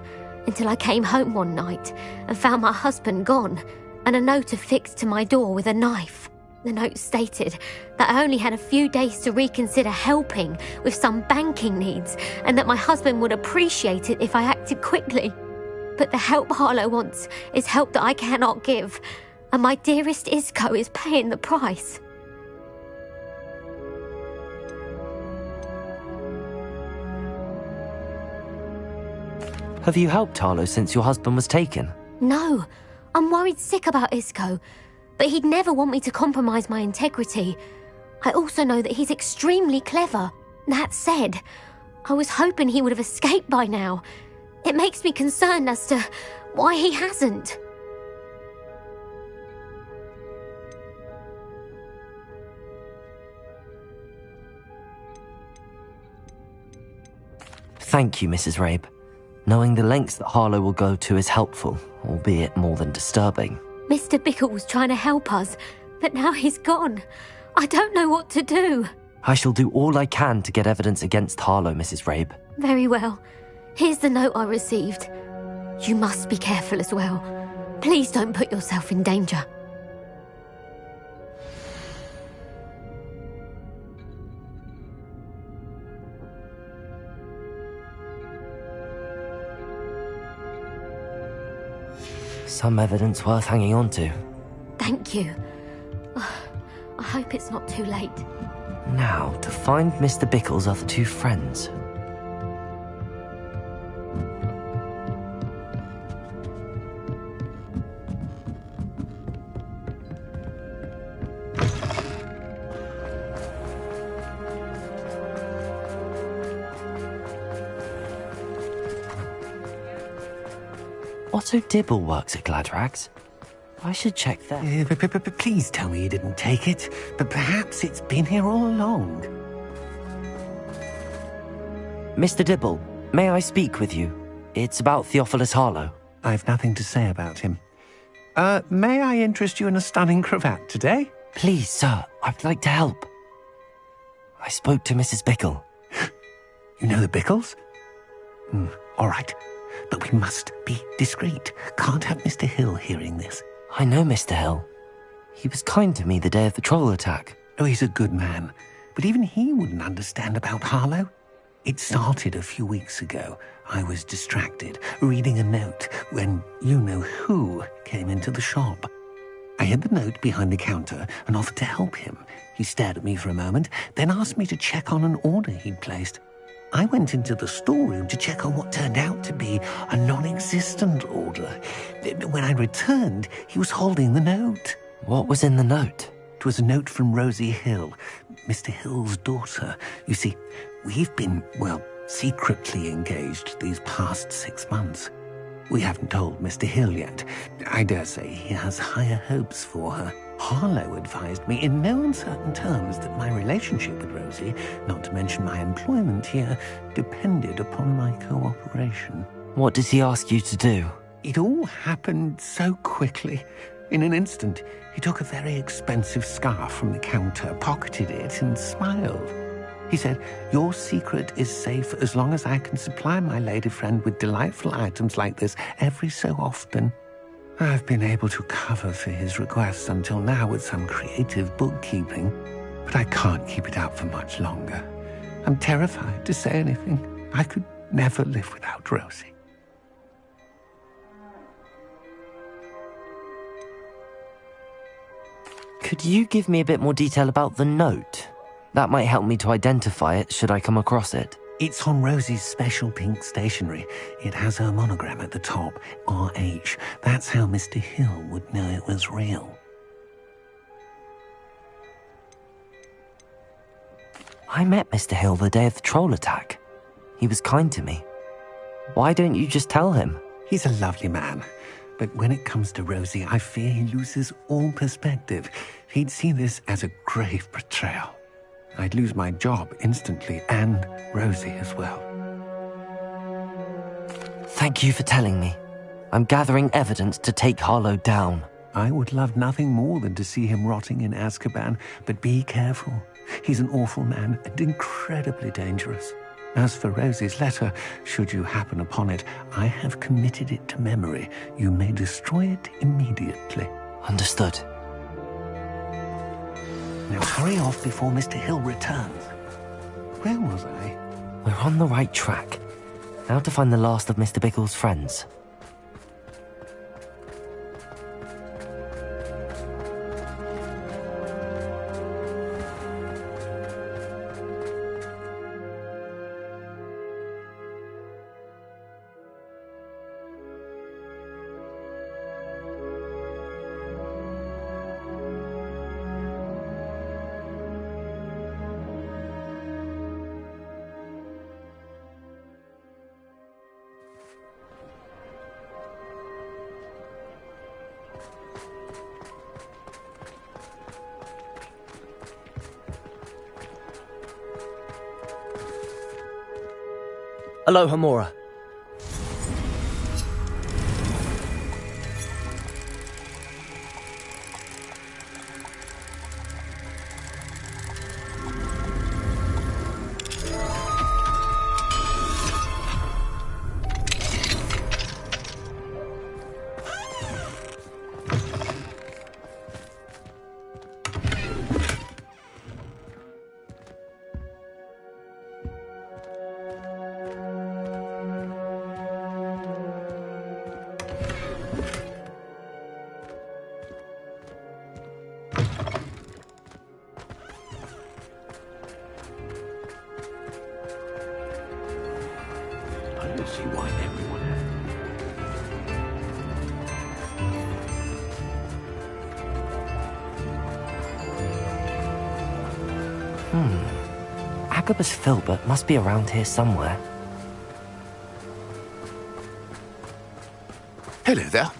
until I came home one night and found my husband gone, and a note affixed to my door with a knife. The note stated that I only had a few days to reconsider helping with some banking needs, and that my husband would appreciate it if I acted quickly. But the help Harlow wants is help that I cannot give, and my dearest Isco is paying the price. Have you helped Harlow since your husband was taken? No, I'm worried sick about Isco, but he'd never want me to compromise my integrity. I also know that he's extremely clever. That said, I was hoping he would have escaped by now. It makes me concerned as to why he hasn't. Thank you, Mrs. Rabe. Knowing the lengths that Harlow will go to is helpful, albeit more than disturbing. Mr. Bickle was trying to help us, but now he's gone. I don't know what to do. I shall do all I can to get evidence against Harlow, Mrs. Rabe. Very well. Here's the note I received. You must be careful as well. Please don't put yourself in danger. Some evidence worth hanging on to. Thank you. I hope it's not too late. Now, to find Mr. Bickle's other two friends. Otto Dibble works at Gladrags. I should check that. Please tell me you didn't take it, but perhaps it's been here all along. Mr. Dibble, may I speak with you? It's about Theophilus Harlow. I've nothing to say about him. May I interest you in a stunning cravat today? Please, sir, I'd like to help. I spoke to Mrs. Bickle. You know the Bickles? All right. But we must be discreet. Can't have Mr. Hill hearing this. I know Mr. Hill. He was kind to me the day of the troll attack. Oh, he's a good man. But even he wouldn't understand about Harlow. It started a few weeks ago. I was distracted, reading a note, when you-know-who came into the shop. I hid the note behind the counter and offered to help him. He stared at me for a moment, then asked me to check on an order he'd placed. I went into the storeroom to check on what turned out to be a non-existent order. When I returned, he was holding the note. What was in the note? It was a note from Rosie Hill, Mr. Hill's daughter. You see, we've been, secretly engaged these past 6 months. We haven't told Mr. Hill yet. I dare say he has higher hopes for her. Harlow advised me in no uncertain terms that my relationship with Rosie, not to mention my employment here, depended upon my cooperation. What does he ask you to do? It all happened so quickly. In an instant, he took a very expensive scarf from the counter, pocketed it, and smiled. He said, "Your secret is safe as long as I can supply my lady friend with delightful items like this every so often." I've been able to cover for his requests until now with some creative bookkeeping, but I can't keep it out for much longer. I'm terrified to say anything. I could never live without Rosie. Could you give me a bit more detail about the note? That might help me to identify it should I come across it. It's on Rosie's special pink stationery. It has her monogram at the top, RH. That's how Mr. Hill would know it was real. I met Mr. Hill the day of the troll attack. He was kind to me. Why don't you just tell him? He's a lovely man. But when it comes to Rosie, I fear he loses all perspective. He'd see this as a grave betrayal. I'd lose my job instantly, and Rosie as well. Thank you for telling me. I'm gathering evidence to take Harlow down. I would love nothing more than to see him rotting in Azkaban, but be careful. He's an awful man and incredibly dangerous. As for Rosie's letter, should you happen upon it, I have committed it to memory. You may destroy it immediately. Understood. Now hurry off before Mr. Hill returns. Where was I? We're on the right track. Now to find the last of Mr. Bickle's friends. Aloha, Mora. Agabus Filbert must be around here somewhere. Hello there.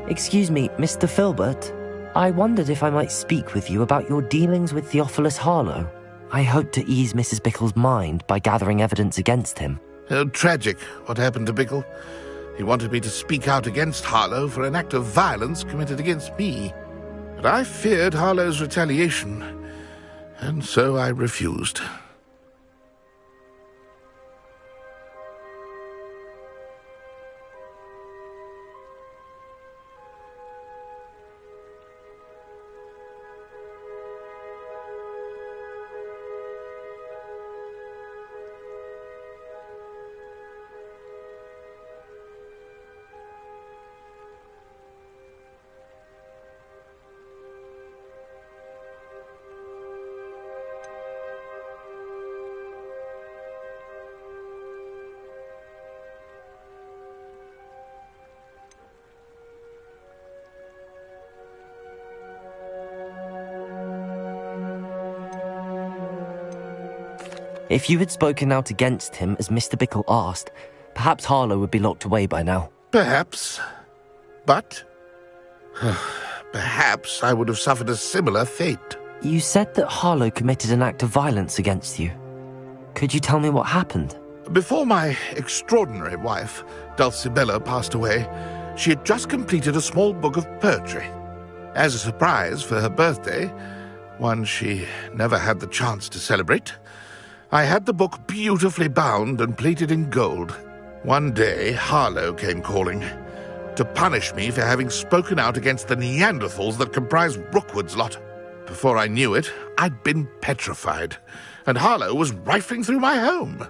Excuse me, Mr. Filbert. I wondered if I might speak with you about your dealings with Theophilus Harlow. I hope to ease Mrs. Bickle's mind by gathering evidence against him. Tragic, what happened to Bickle. He wanted me to speak out against Harlow for an act of violence committed against me. But I feared Harlow's retaliation, and so I refused. If you had spoken out against him as Mr. Bickle asked, perhaps Harlow would be locked away by now. Perhaps. But perhaps I would have suffered a similar fate. You said that Harlow committed an act of violence against you. Could you tell me what happened? Before my extraordinary wife, Dulcibella, passed away, she had just completed a small book of poetry. As a surprise for her birthday, one she never had the chance to celebrate, I had the book beautifully bound and plated in gold. One day, Harlow came calling to punish me for having spoken out against the Neanderthals that comprised Rookwood's lot. Before I knew it, I'd been petrified, and Harlow was rifling through my home.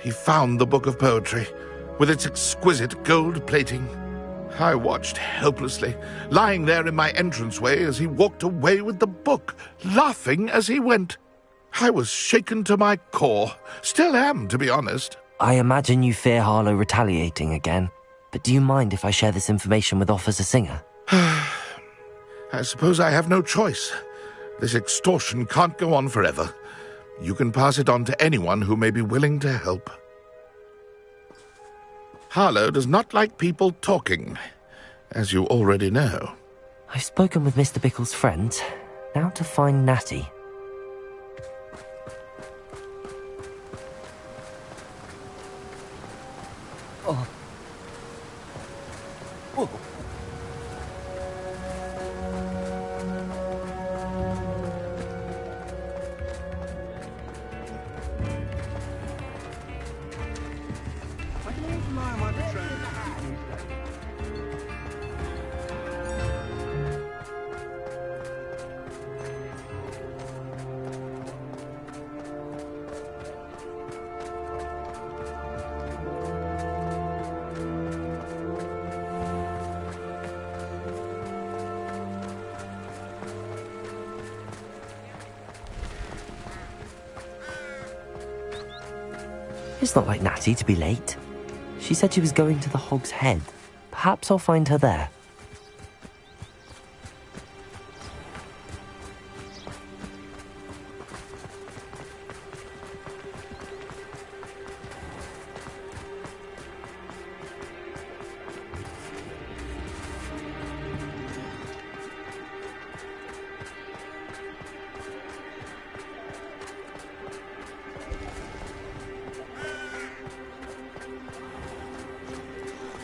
He found the book of poetry, with its exquisite gold plating. I watched helplessly, lying there in my entranceway as he walked away with the book, laughing as he went. I was shaken to my core. Still am, to be honest. I imagine you fear Harlow retaliating again, but do you mind if I share this information with Officer Singer? I suppose I have no choice. This extortion can't go on forever. You can pass it on to anyone who may be willing to help. Harlow does not like people talking, as you already know. I've spoken with Mr. Bickle's friends. Now to find Natty. Oh. Whoa. It's not like Natty to be late. She said she was going to the Hog's Head. Perhaps I'll find her there.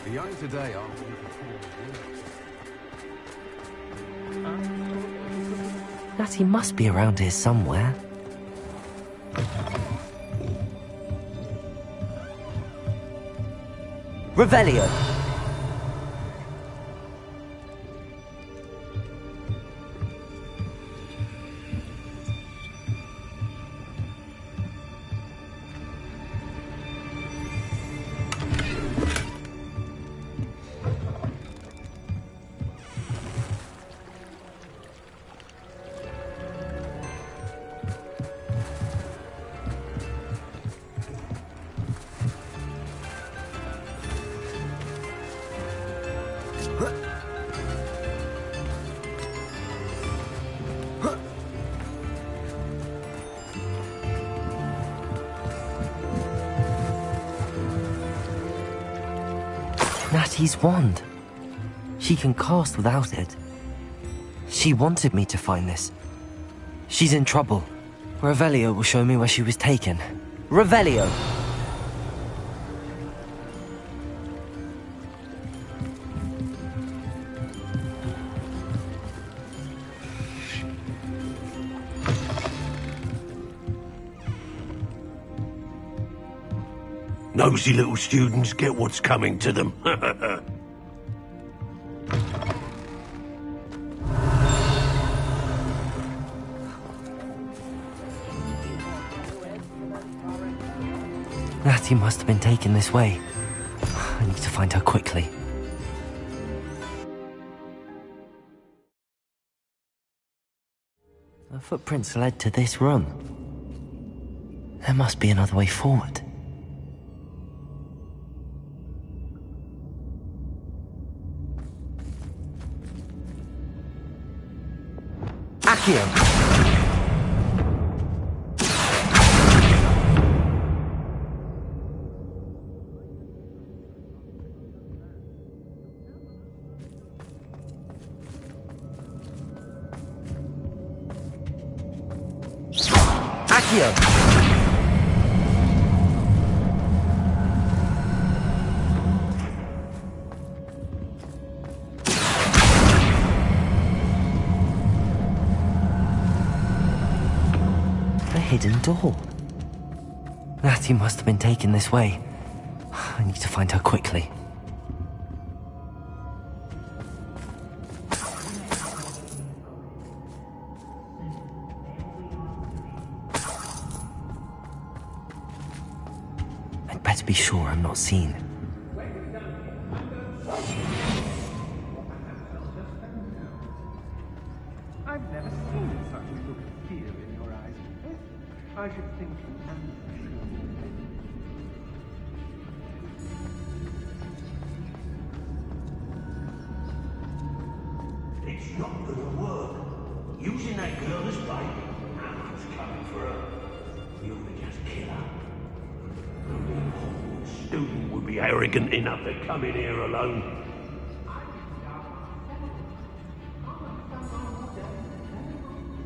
The young today are... Natty must be around here somewhere. Revelio! Natty's wand. She can cast without it. She wanted me to find this. She's in trouble. Revelio will show me where she was taken. Revelio! Nosy little students get what's coming to them. Natty must have been taken this way. I need to find her quickly. The footprints led to this room. There must be another way forward. Accio! The hidden door. Natty must have been taken this way. I need to find her quickly. I'd better be sure I'm not seen. I should think it's not gonna work. Using that girl as bait, no one's coming for her. We ought to just kill her. Only a Hogwarts student would be arrogant enough to come in here alone.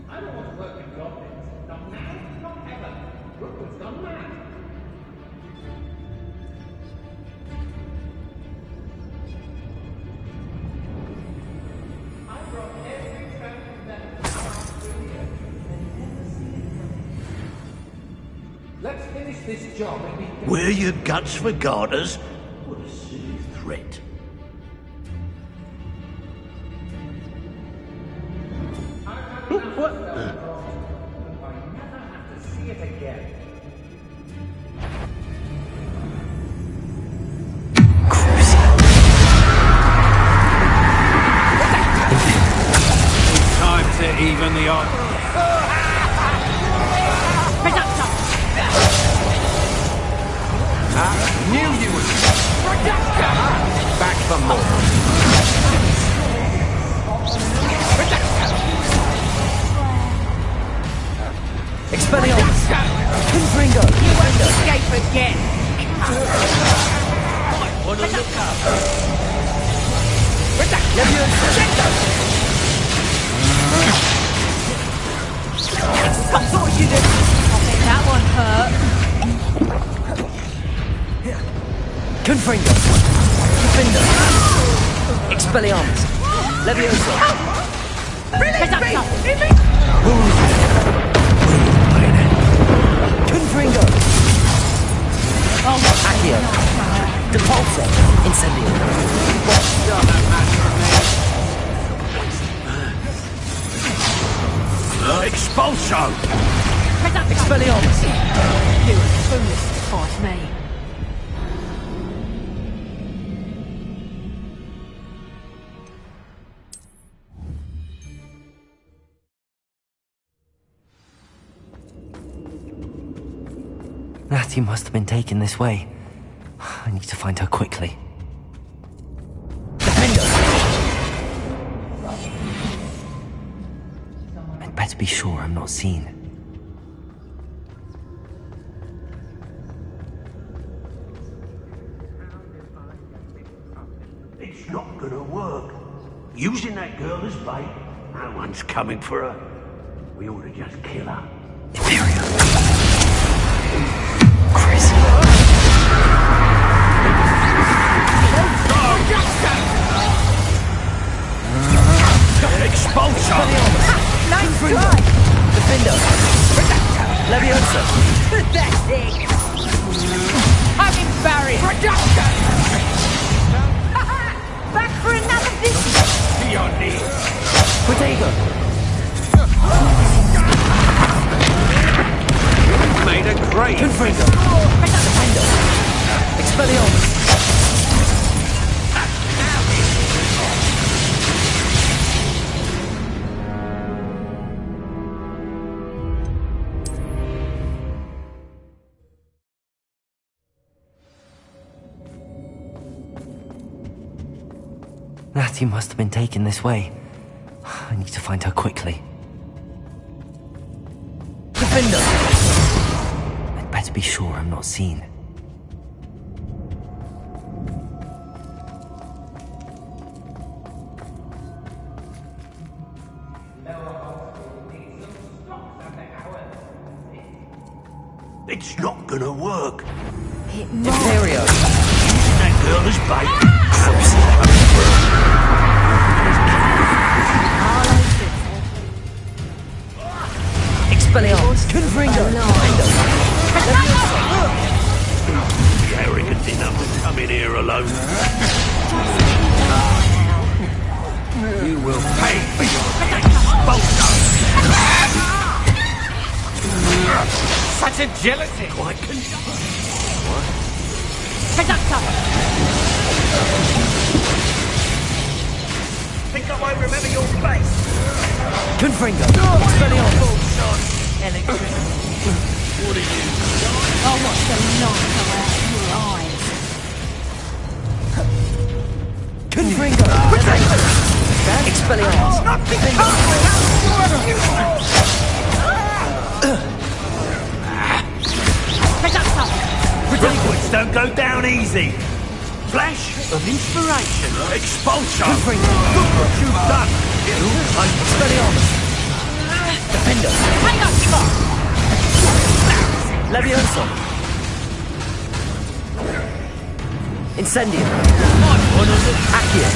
I don't want to work with goblins. Not now, not ever. Rookwood's gone mad. I brought every tramp that through here and never seen it. Let's finish this job and be... Wear your guts for garters? What a silly threat. What? I never have to see it again. Time to even the odds. Knew you would. Back for more. Expelliarmus! Confringo! You won't escape again! Might want to look up. I thought you did. That one hurt. Confringo! Defender! Expelliarmus! Leviosa! Release me! Confringo! Accio! Depulso! Incendio! Expulso! Expelliarmus! You were foolish to fight me. Natty must have been taken this way. I need to find her quickly. I'd better be sure I'm not seen. It's not gonna work. Using that girl as bait, no one's coming for her. We ought to just kill her. Expulso! Nice try! Defender! Leviosa! Pathetic! I'm embarrassed! Back for another visit! To your knees! Protego! Made a great... Confringo! Defender! Expelliarmus! Natty must have been taken this way. I need to find her quickly. Defender! I'd better be sure I'm not seen. It's not gonna work. Imperio! Using that girl as bait. Expelliarmus! Confringo! Arrogant enough to come in here alone. You will pay for your Such agility! Quite Think I won't remember your face? Confringo! Expelliarmus! Electric. Confringo! Expelliarmus! Liquids don't go down easy. Flash of inspiration. Expulsion. Look what you've done. Expelliarmus! Defender! Levioso! Incendio! Accio!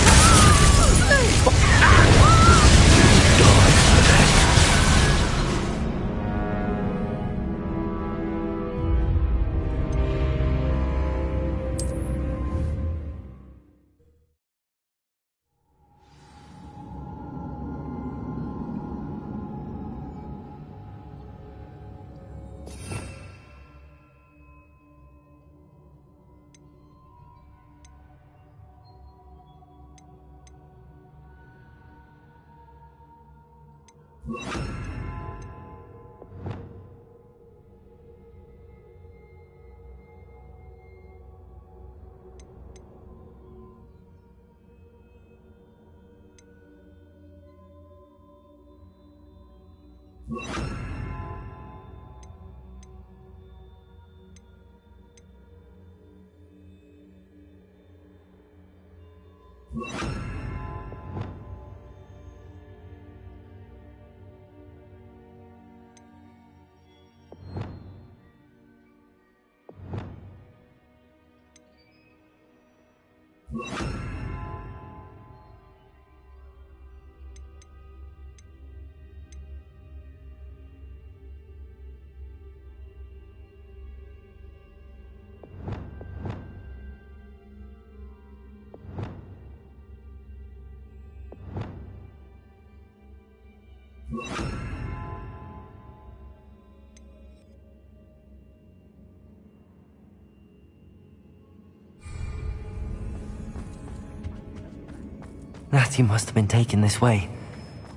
Natty must have been taken this way.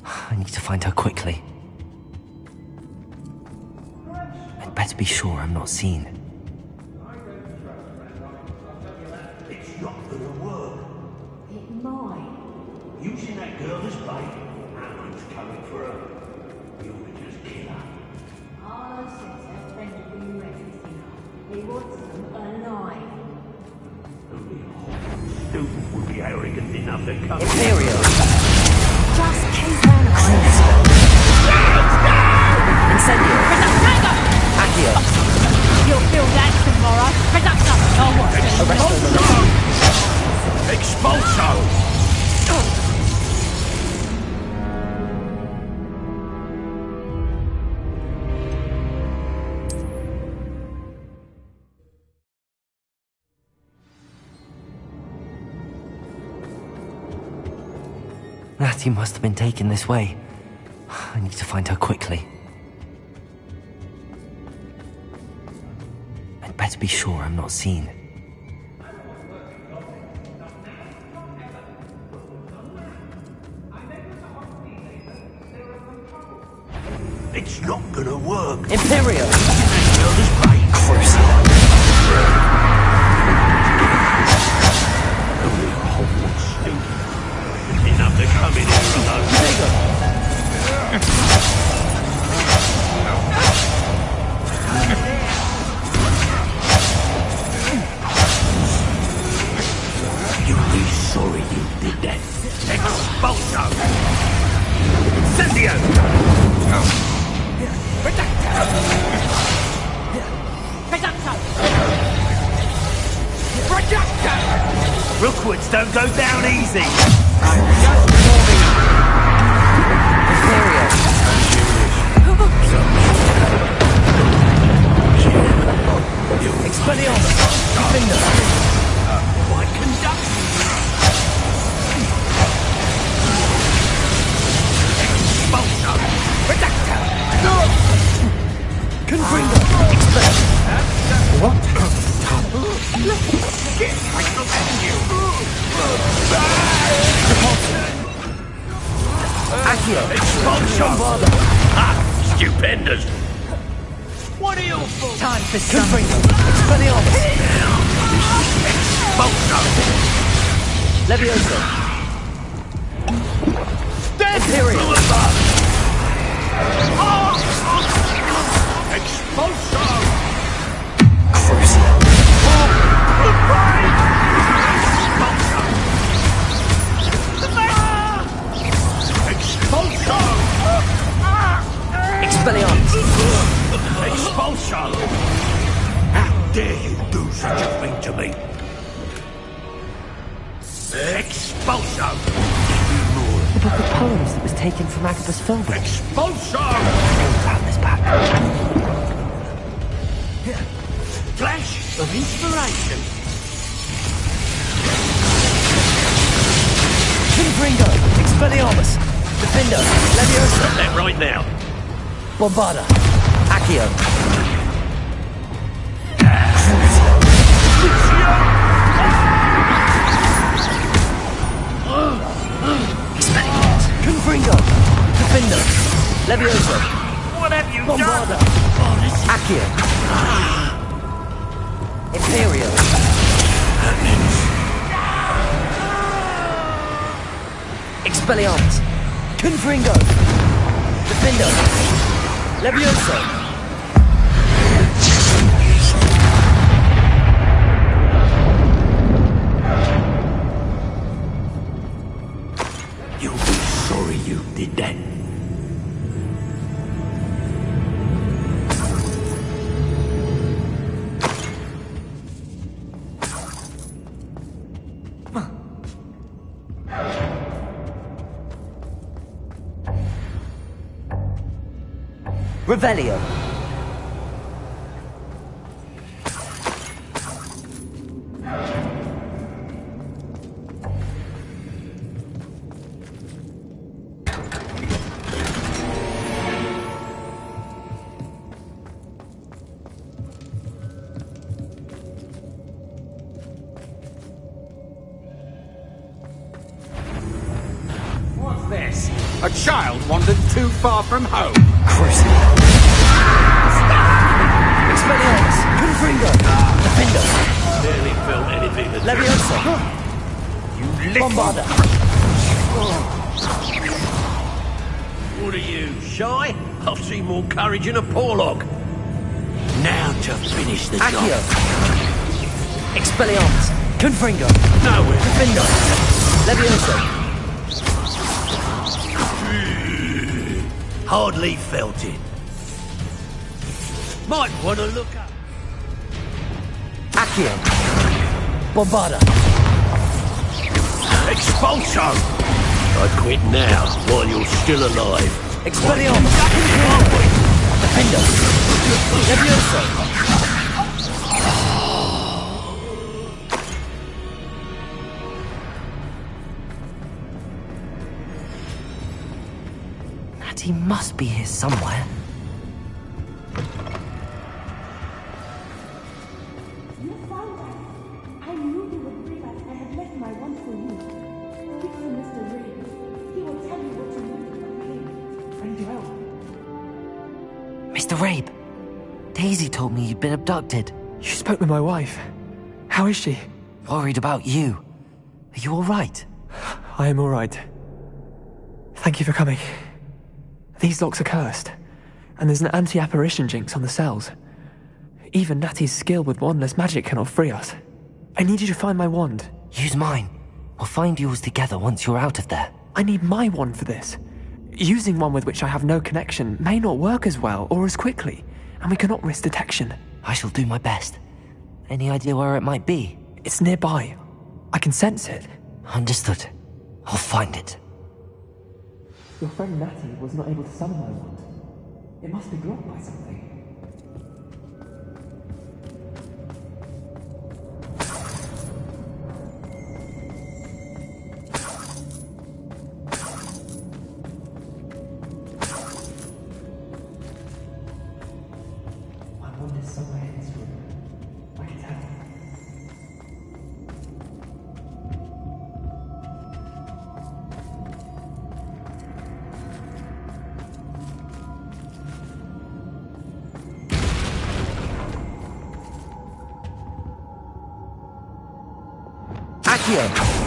I need to find her quickly. I'd better be sure I'm not seen. It's not gonna work. It might. Using that girl as bait. Alan's coming for her. You'll just kill her. All I said is our friend will be ready. He wants them alive. Only a Hogwarts student would be arrogant enough to come. Imperial! Just keep on Incendio! Accio! You'll feel that tomorrow. Production! Expulso! Natty must have been taken this way. I need to find her quickly. I'd better be sure I'm not seen. It's not gonna work. Imperial! Crusader! Only a Hogwarts student. Enough to come in here alone. You'll be sorry you did that. Expulso! Incendio! Rookwoods don't go down easy. I'm just warming up. Imperial! Expelliarmus! Defender! Quite conducted. Expulso! Reductor! Confringo! Expelliarmus! What? Get I shall end you! Accio! Expulsion! Stupendous! What are you for? Time for some... Expelliarmus! Levioso! Imperial! Expulso! Crucio! Expulso! Expelliarmus! Expulso! How dare you do such a thing to me? Expulso! The book of poems that was taken from Agabus Filbert. Expulso! Found this back. Flash of inspiration! Confringo! Expelliarmus! Defendo! Levioso! Stop that right now! Bombarda! Accio! Expelliarmus! Confringo! Defendo! Levioso! What have you Bombarda! done? Accio! Imperial! Expelliarmus! Confringo! Defendo! Levioso! You'll be sorry you did that. Revelio! What's this? A child wandered too far from home. Crucio! Expelliarmus! Confringo! Defendo! Barely felt anything to Levioso! You little... Bombarda! What are you, shy? I've seen more courage in a porlog. Now to finish the Accio! job. Expelliarmus! Confringo! Nowhere. Defendo! Levioso! Hardly felt it. Might want to look up. Accio! Bombarda! Expulso! I quit now, while you're still alive. Expelliarmus! Defendo! Levioso! Natty must be here somewhere. You found us. I knew you would bring us. I had left my wand for you. Speak to Mr. Ray. He will tell you what you need to complete. And well. Mr. Rabe, Daisy told me you'd been abducted. You spoke with my wife. How is she? Worried about you. Are you all right? I am all right. Thank you for coming. These locks are cursed, and there's an anti-apparition jinx on the cells. Even Natty's skill with wandless magic cannot free us. I need you to find my wand. Use mine. We'll find yours together once you're out of there. I need my wand for this. Using one with which I have no connection may not work as well or as quickly, and we cannot risk detection. I shall do my best. Any idea where it might be? It's nearby. I can sense it. Understood. I'll find it. Your friend Natty was not able to summon my wand. It must be blocked by something. My wand is somewhere in this room. I can tell. Accio!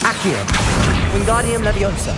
Accio! Wingardium Leviosa!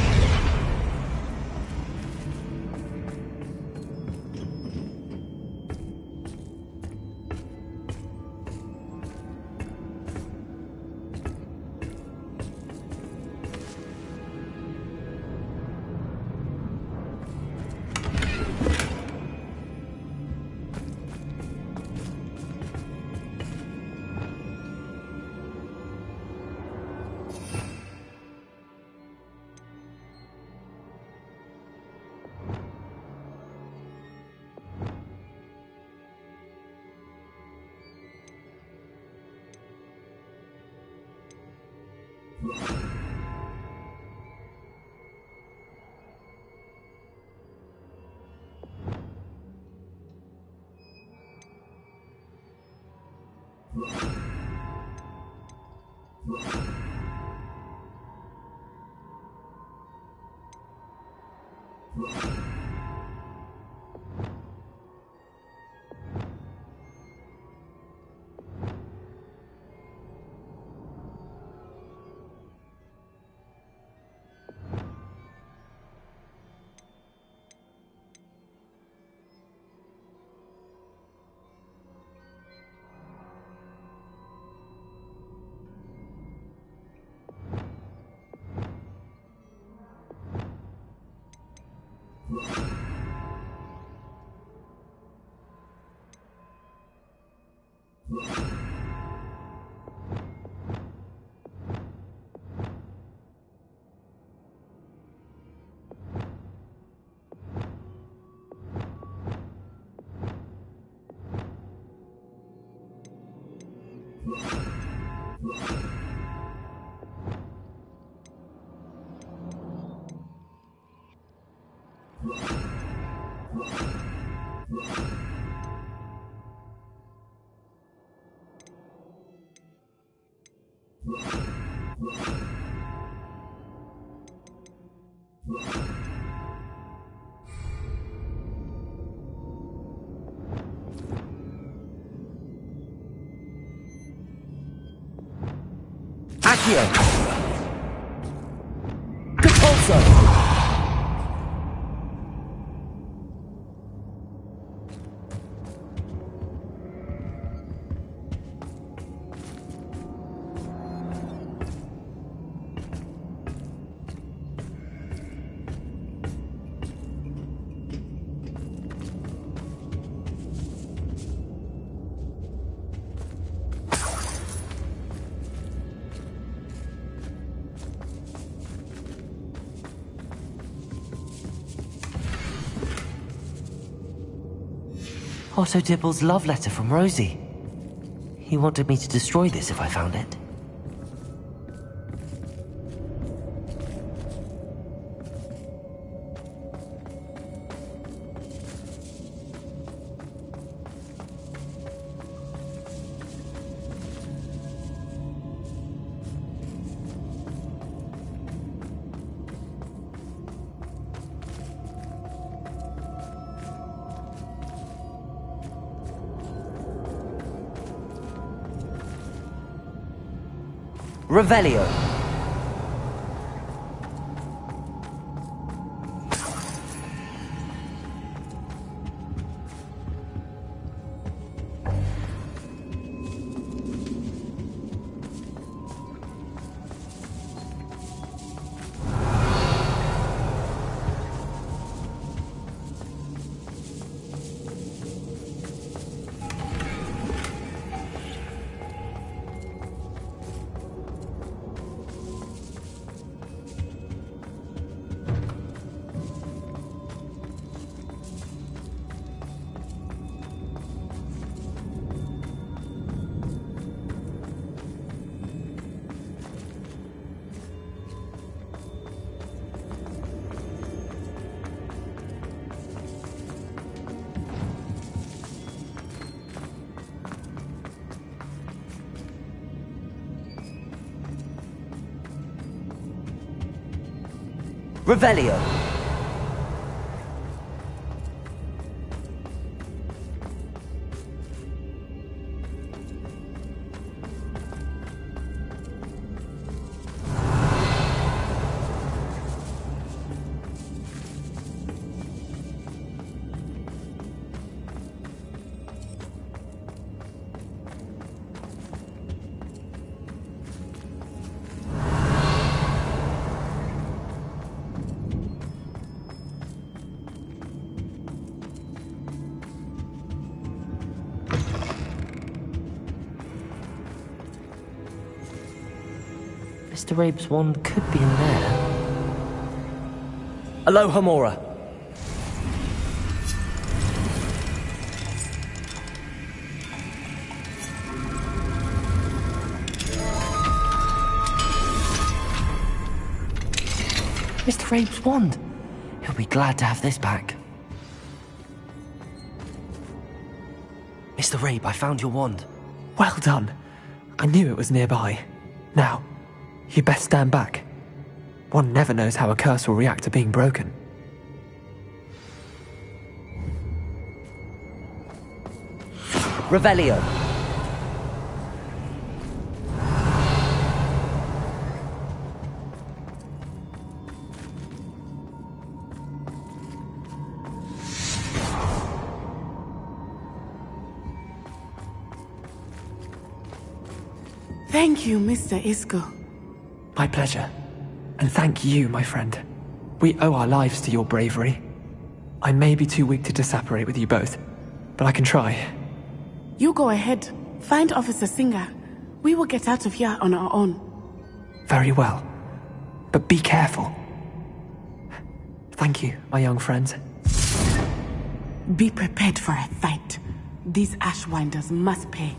Accio! Compulso! Otto Dibble's love letter from Rosie. He wanted me to destroy this if I found it. Revelio. Revelio. Mr. Rabe's wand could be in there. Aloha, Mora. Mr. Rabe's wand. He'll be glad to have this back. Mr. Rabe, I found your wand. Well done. I knew it was nearby. Now, you best stand back. One never knows how a curse will react to being broken. Revelio. Thank you, Mr. Isco. My pleasure. And thank you, my friend. We owe our lives to your bravery. I may be too weak to disapparate with you both, but I can try. You go ahead. Find Officer Singer. We will get out of here on our own. Very well. But be careful. Thank you, my young friends. Be prepared for a fight. These Ashwinders must pay.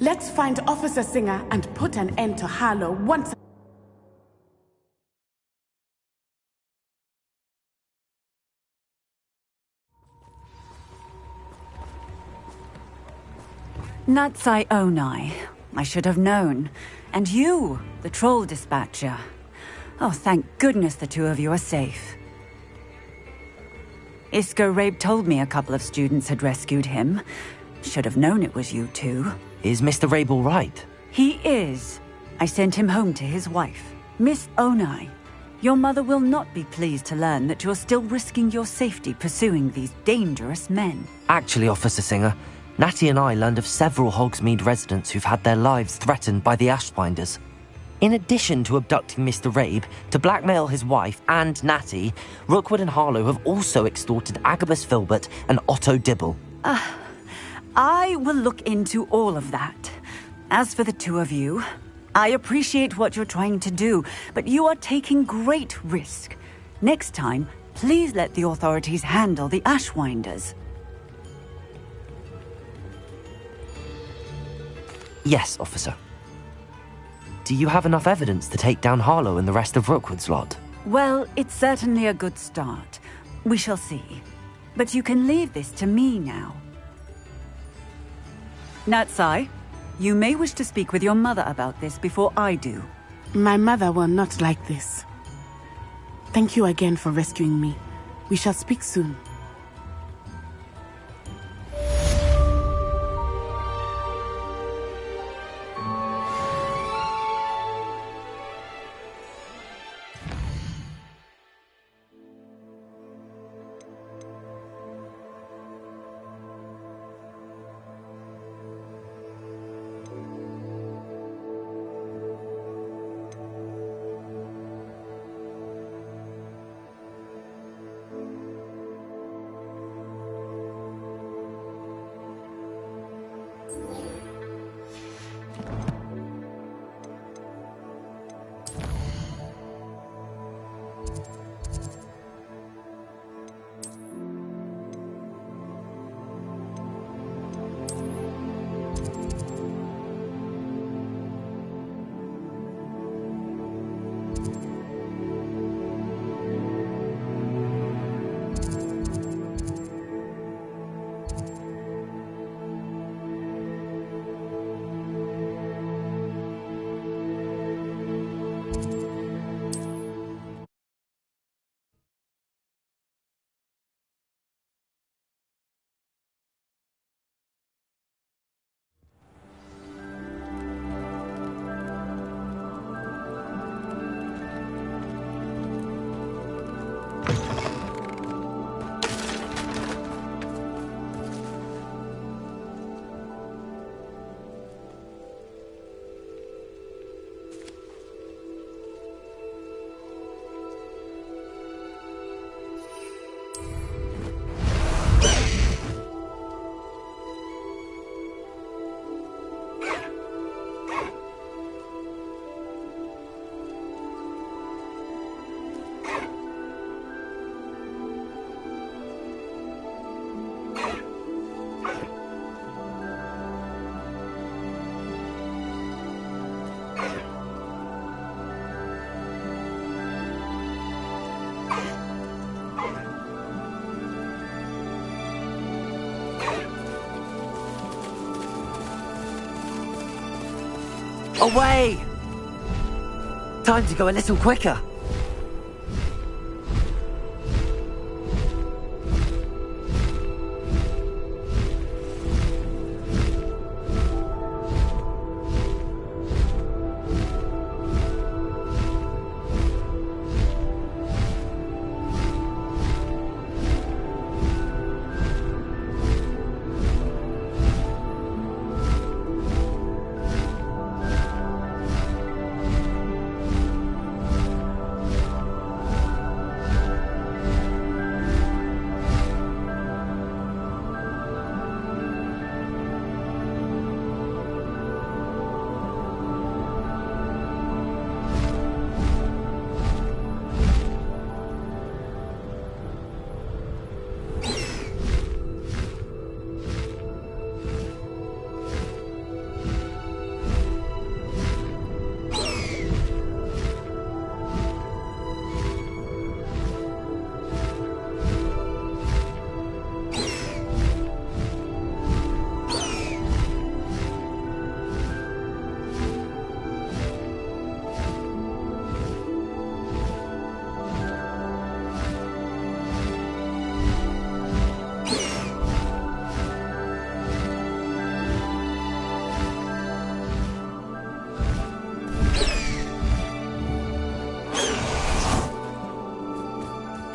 Let's find Officer Singer and put an end to Harlow once. Natsai Onai. I should have known. And you, the troll dispatcher. Oh, thank goodness the two of you are safe. Isco Rabe told me a couple of students had rescued him. Should have known it was you two. Is Mr. Rabe all right? He is. I sent him home to his wife, Miss Onai. Your mother will not be pleased to learn that you're still risking your safety pursuing these dangerous men. Actually, Officer Singer, Natty and I learned of several Hogsmeade residents who've had their lives threatened by the Ashbinders. In addition to abducting Mr. Rabe to blackmail his wife and Natty, Rookwood and Harlow have also extorted Agabus Filbert and Otto Dibble. I will look into all of that. As for the two of you, I appreciate what you're trying to do, but you are taking great risk. Next time, please let the authorities handle the Ashwinders. Yes, officer. Do you have enough evidence to take down Harlow and the rest of Rookwood's lot? Well, it's certainly a good start. We shall see. But you can leave this to me now. Natsai, you may wish to speak with your mother about this before I do. My mother will not like this. Thank you again for rescuing me. We shall speak soon. Away! Time to go a little quicker.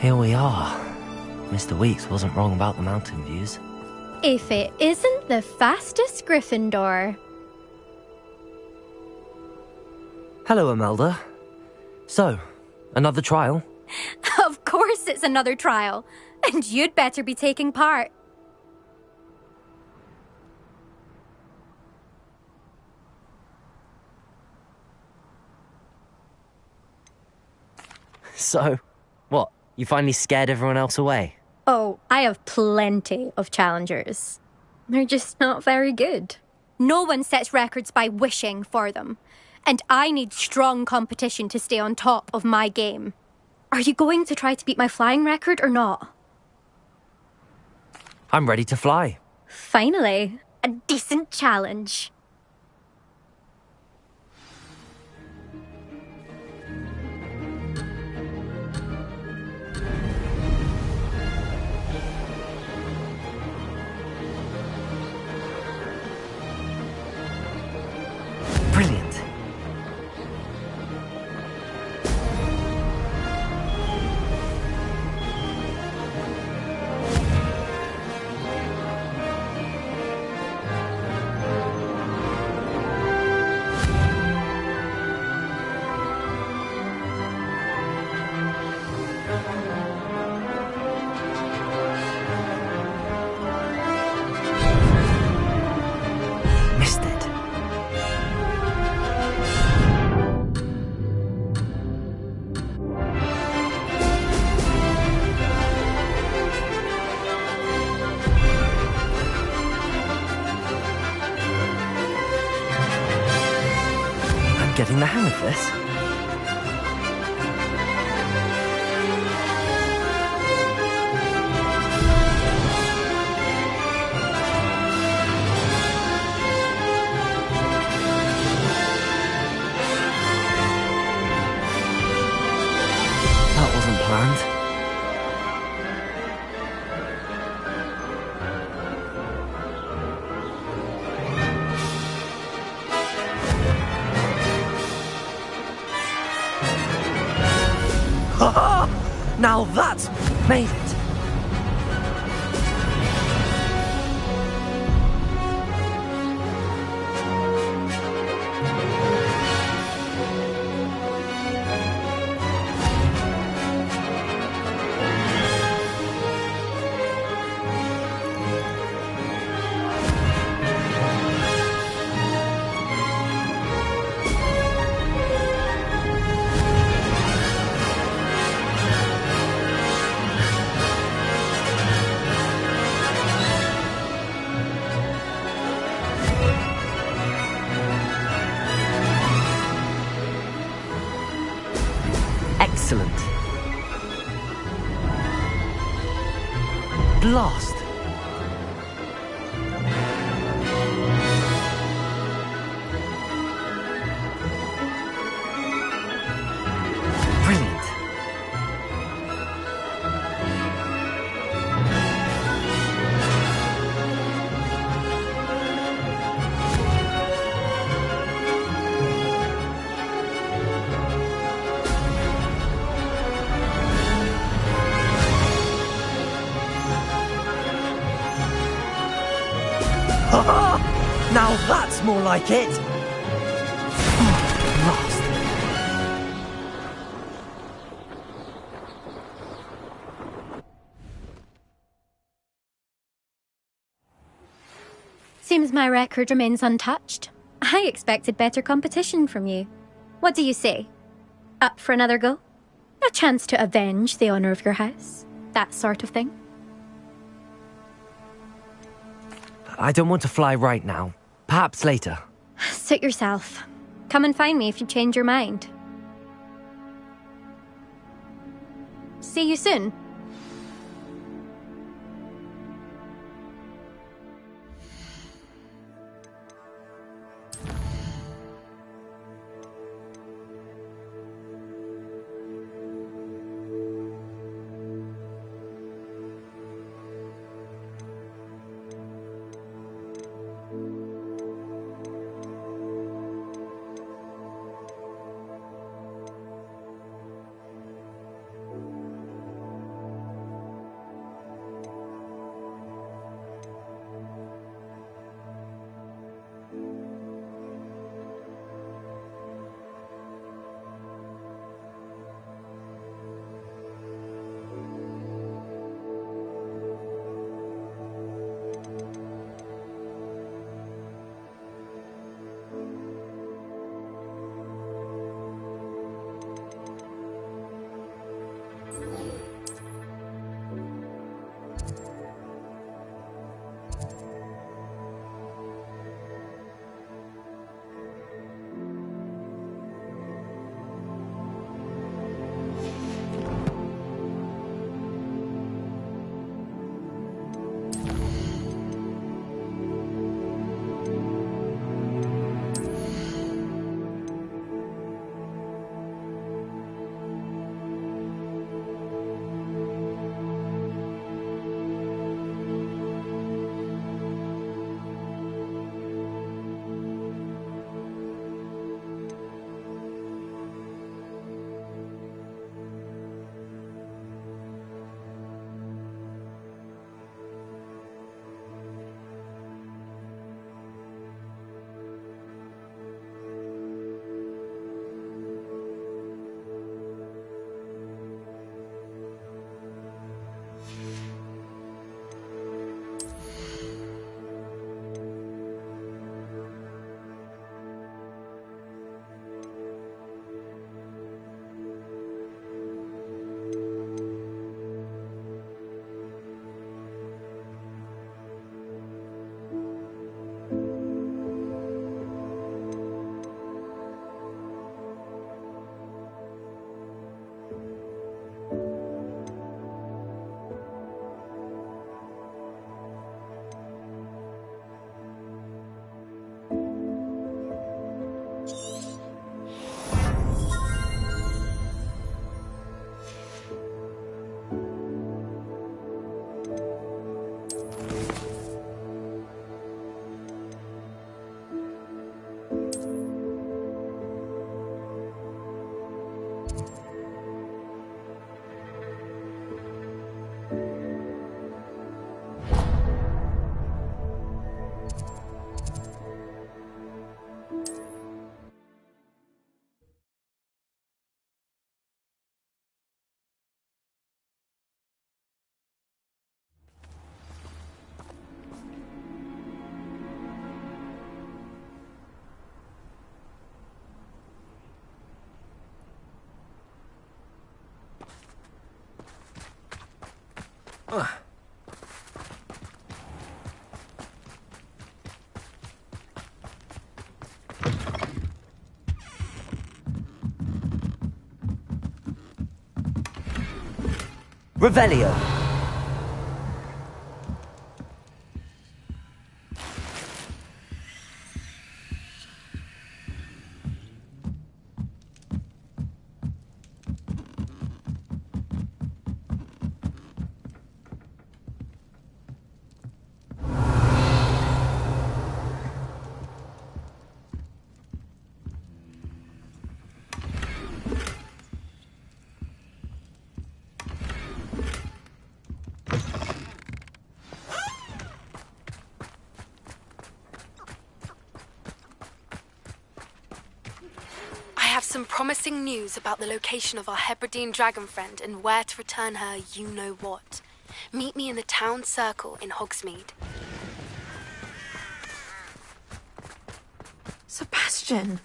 Here we are. Mr. Weeks wasn't wrong about the mountain views. If it isn't the fastest Gryffindor. Hello, Imelda. So, another trial? Of course it's another trial. And you'd better be taking part. So, what? You finally scared everyone else away? Oh, I have plenty of challengers. They're just not very good. No one sets records by wishing for them. And I need strong competition to stay on top of my game. Are you going to try to beat my flying record or not? I'm ready to fly. Finally, a decent challenge. Brilliant. Missed it. I'm getting the hang of this. That wasn't planned. Ha ha! Now that's made it! Excellent. Blast. Brilliant. Ha ha! Now that's more like it! Blast. Seems my record remains untouched. I expected better competition from you. What do you say? Up for another go? A chance to avenge the honour of your house? That sort of thing? I don't want to fly right now. Perhaps later. Suit yourself. Come and find me if you change your mind. See you soon. Revelio. I have some promising news about the location of our Hebridean dragon friend and where to return her you-know-what. Meet me in the town circle in Hogsmeade. Sebastian,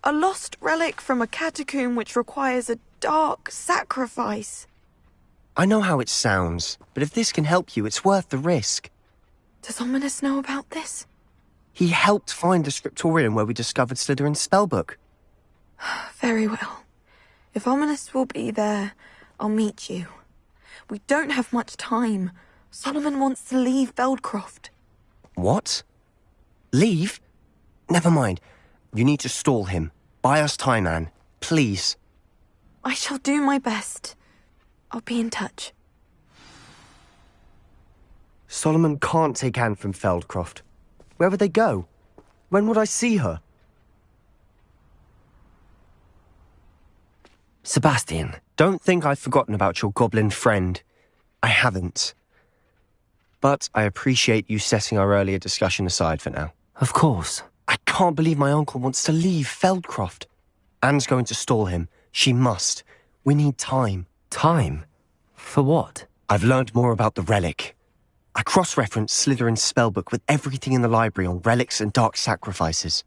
a lost relic from a catacomb which requires a dark sacrifice. I know how it sounds, but if this can help you, it's worth the risk. Does Ominous know about this? He helped find the scriptorium where we discovered Slytherin's spellbook. Very well. If Ominous will be there, I'll meet you. We don't have much time. Solomon wants to leave Feldcroft. What? Leave? Never mind. You need to stall him. Buy us time, Anne. Please. I shall do my best. I'll be in touch. Solomon can't take Anne from Feldcroft. Where would they go? When would I see her? Sebastian. Don't think I've forgotten about your goblin friend. I haven't. But I appreciate you setting our earlier discussion aside for now. Of course. I can't believe my uncle wants to leave Feldcroft. Anne's going to stall him. She must. We need time. Time? For what? I've learned more about the relic. I cross-referenced Slytherin's spellbook with everything in the library on relics and dark sacrifices.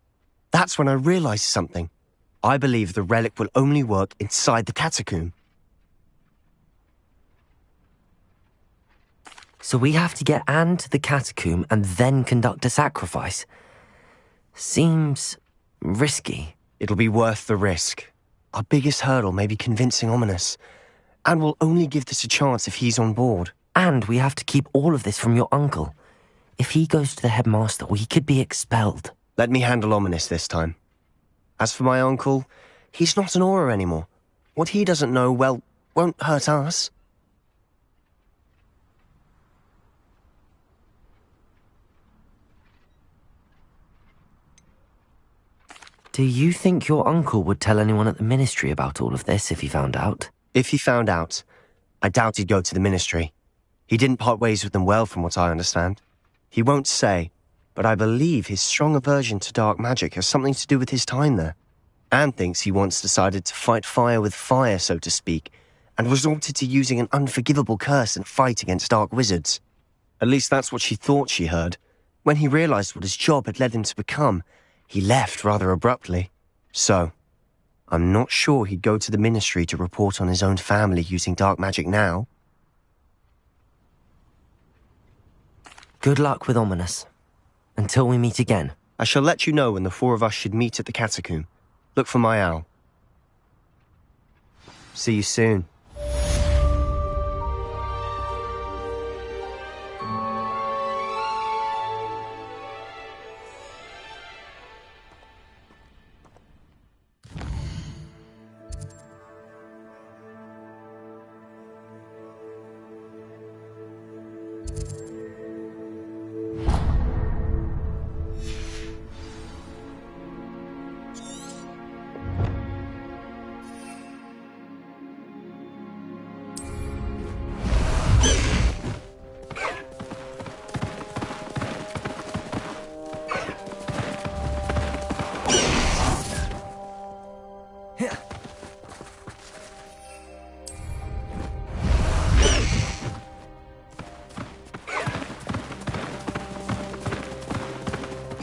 That's when I realized something. I believe the relic will only work inside the catacomb. So we have to get Anne to the catacomb and then conduct a sacrifice? Seems risky. It'll be worth the risk. Our biggest hurdle may be convincing Ominous. And we'll only give this a chance if he's on board. And we have to keep all of this from your uncle. If he goes to the headmaster, we could be expelled. Let me handle Ominous this time. As for my uncle, he's not an Auror anymore. What he doesn't know, well, won't hurt us. Do you think your uncle would tell anyone at the ministry about all of this if he found out? If he found out, I doubt he'd go to the ministry. He didn't part ways with them well, from what I understand. He won't say, but I believe his strong aversion to dark magic has something to do with his time there. Anne thinks he once decided to fight fire with fire, so to speak, and resorted to using an unforgivable curse in a fight against dark wizards. At least that's what she thought she heard. When he realized what his job had led him to become, he left rather abruptly. So, I'm not sure he'd go to the ministry to report on his own family using dark magic now. Good luck with Ominous. Until we meet again. I shall let you know when the four of us should meet at the catacomb. Look for my owl. See you soon.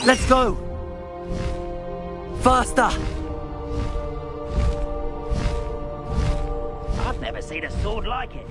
Let's go! Faster! I've never seen a sword like it.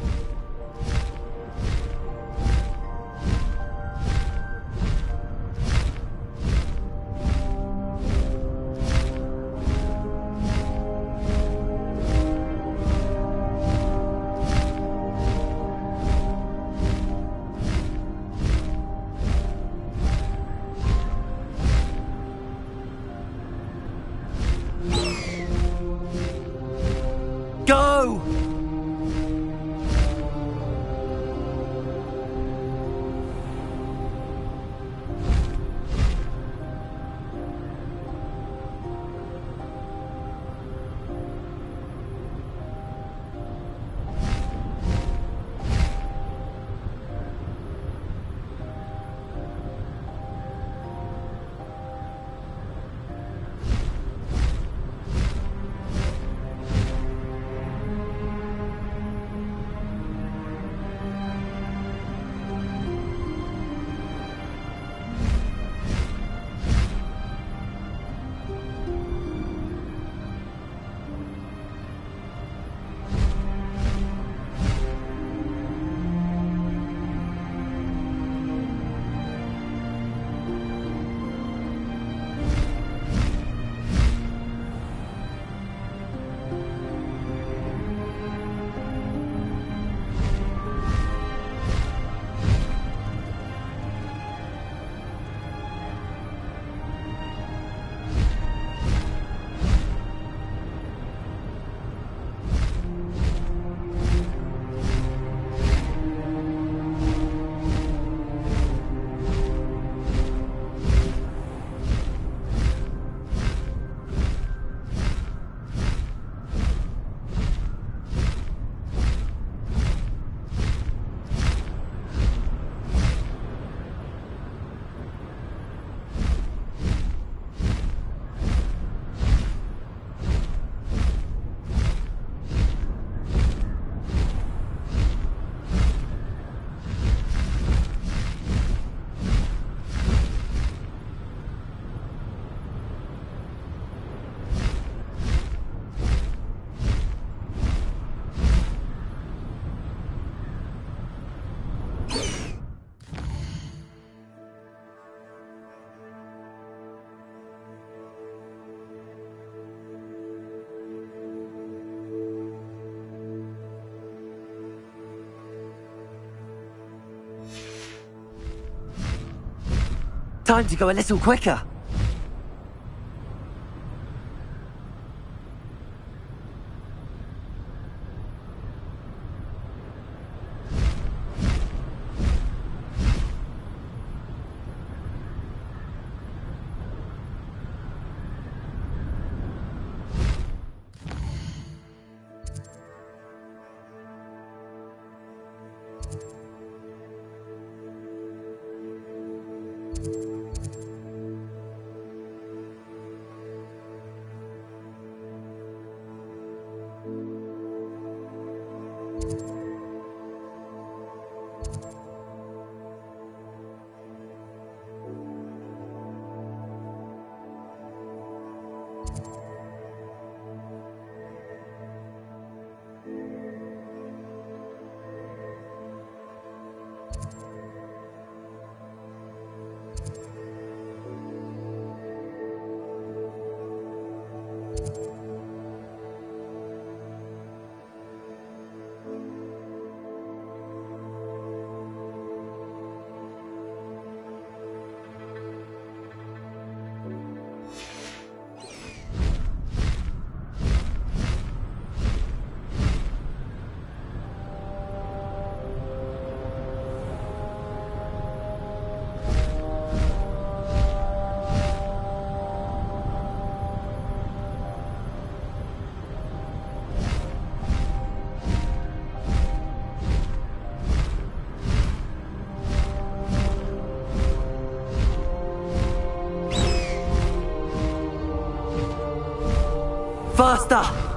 Time to go a little quicker. Faster!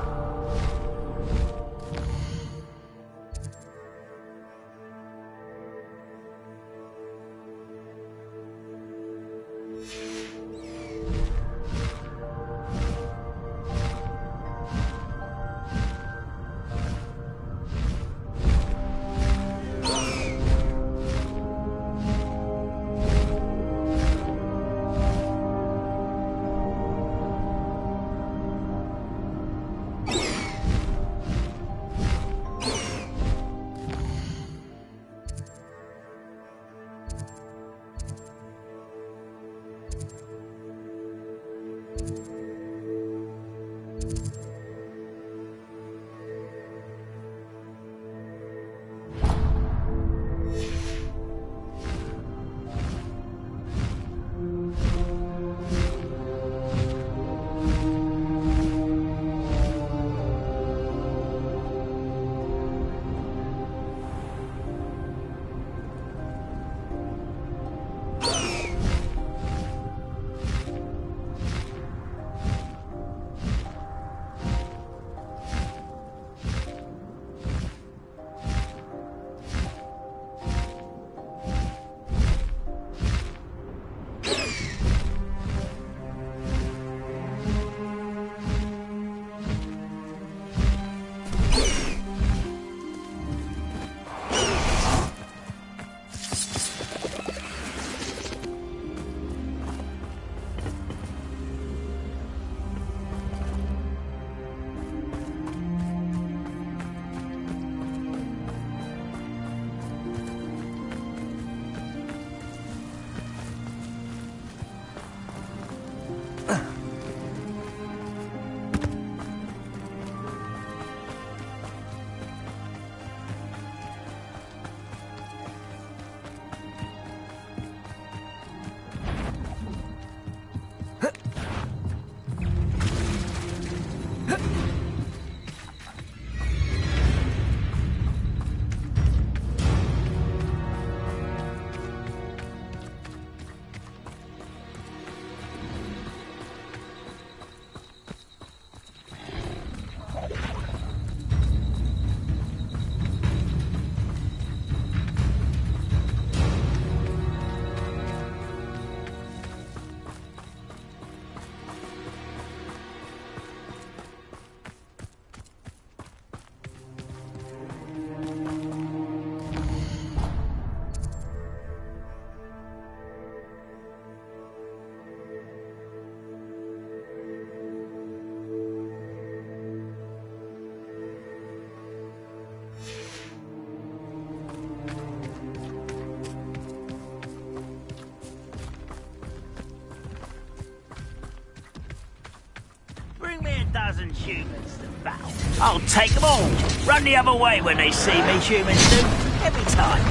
dozen humans to battle. I'll take them all. Run the other way when they see me, humans do. Every time.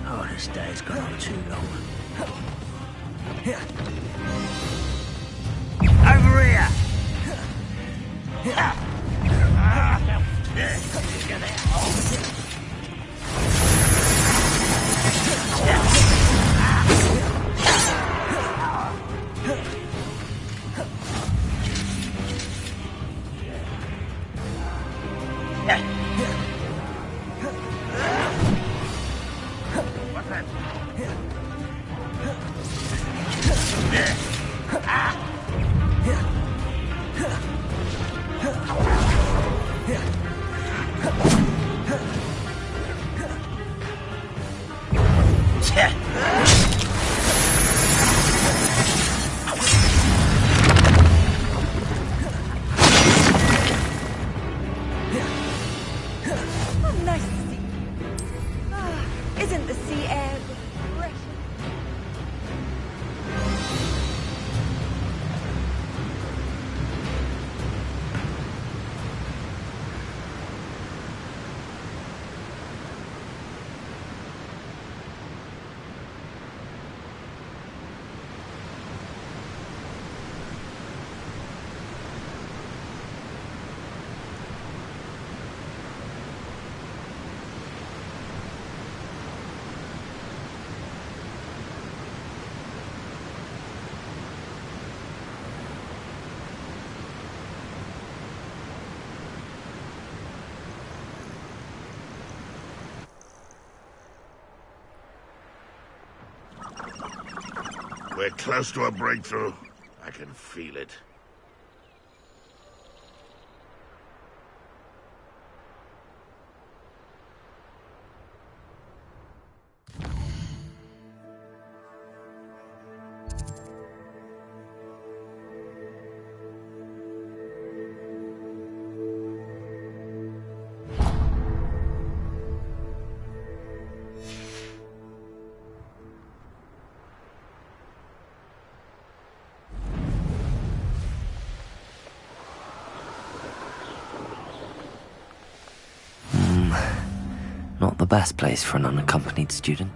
Oh, this day's gone on too long. Over here! Oh, nice to see you. Isn't the sea air refreshing? We're close to a breakthrough. I can feel it. Not the best place for an unaccompanied student.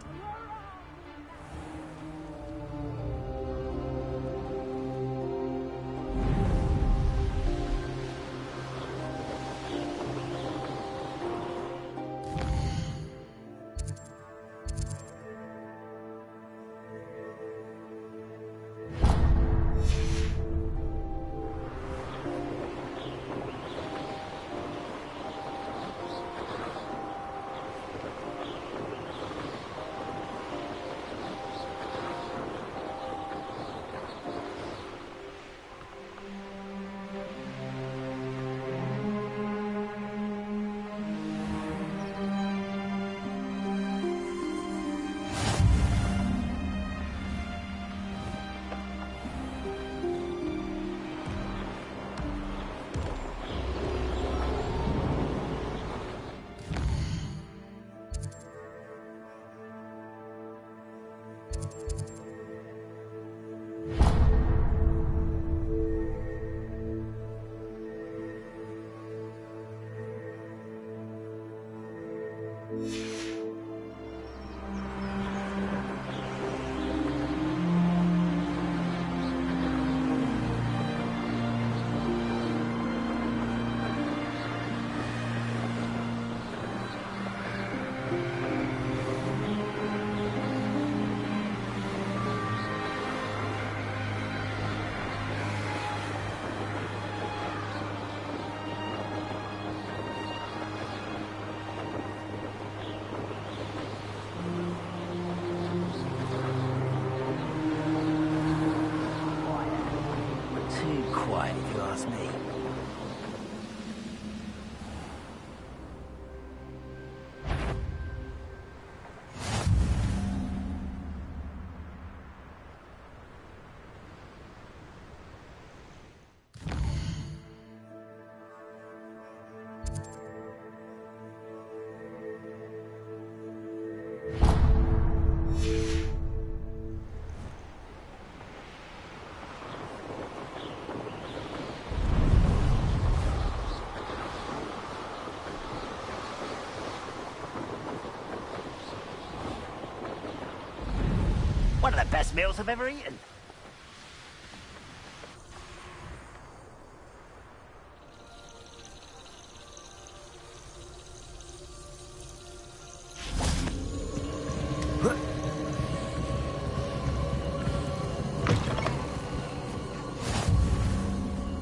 One of the best meals I've ever eaten.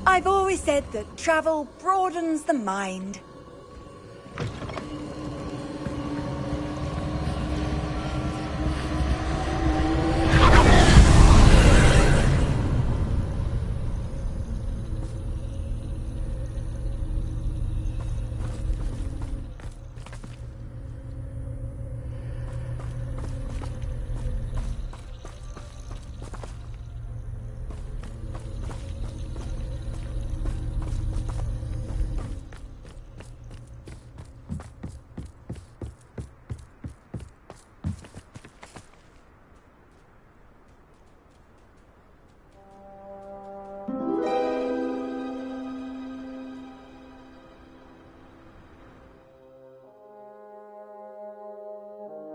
I've always said that travel broadens the mind.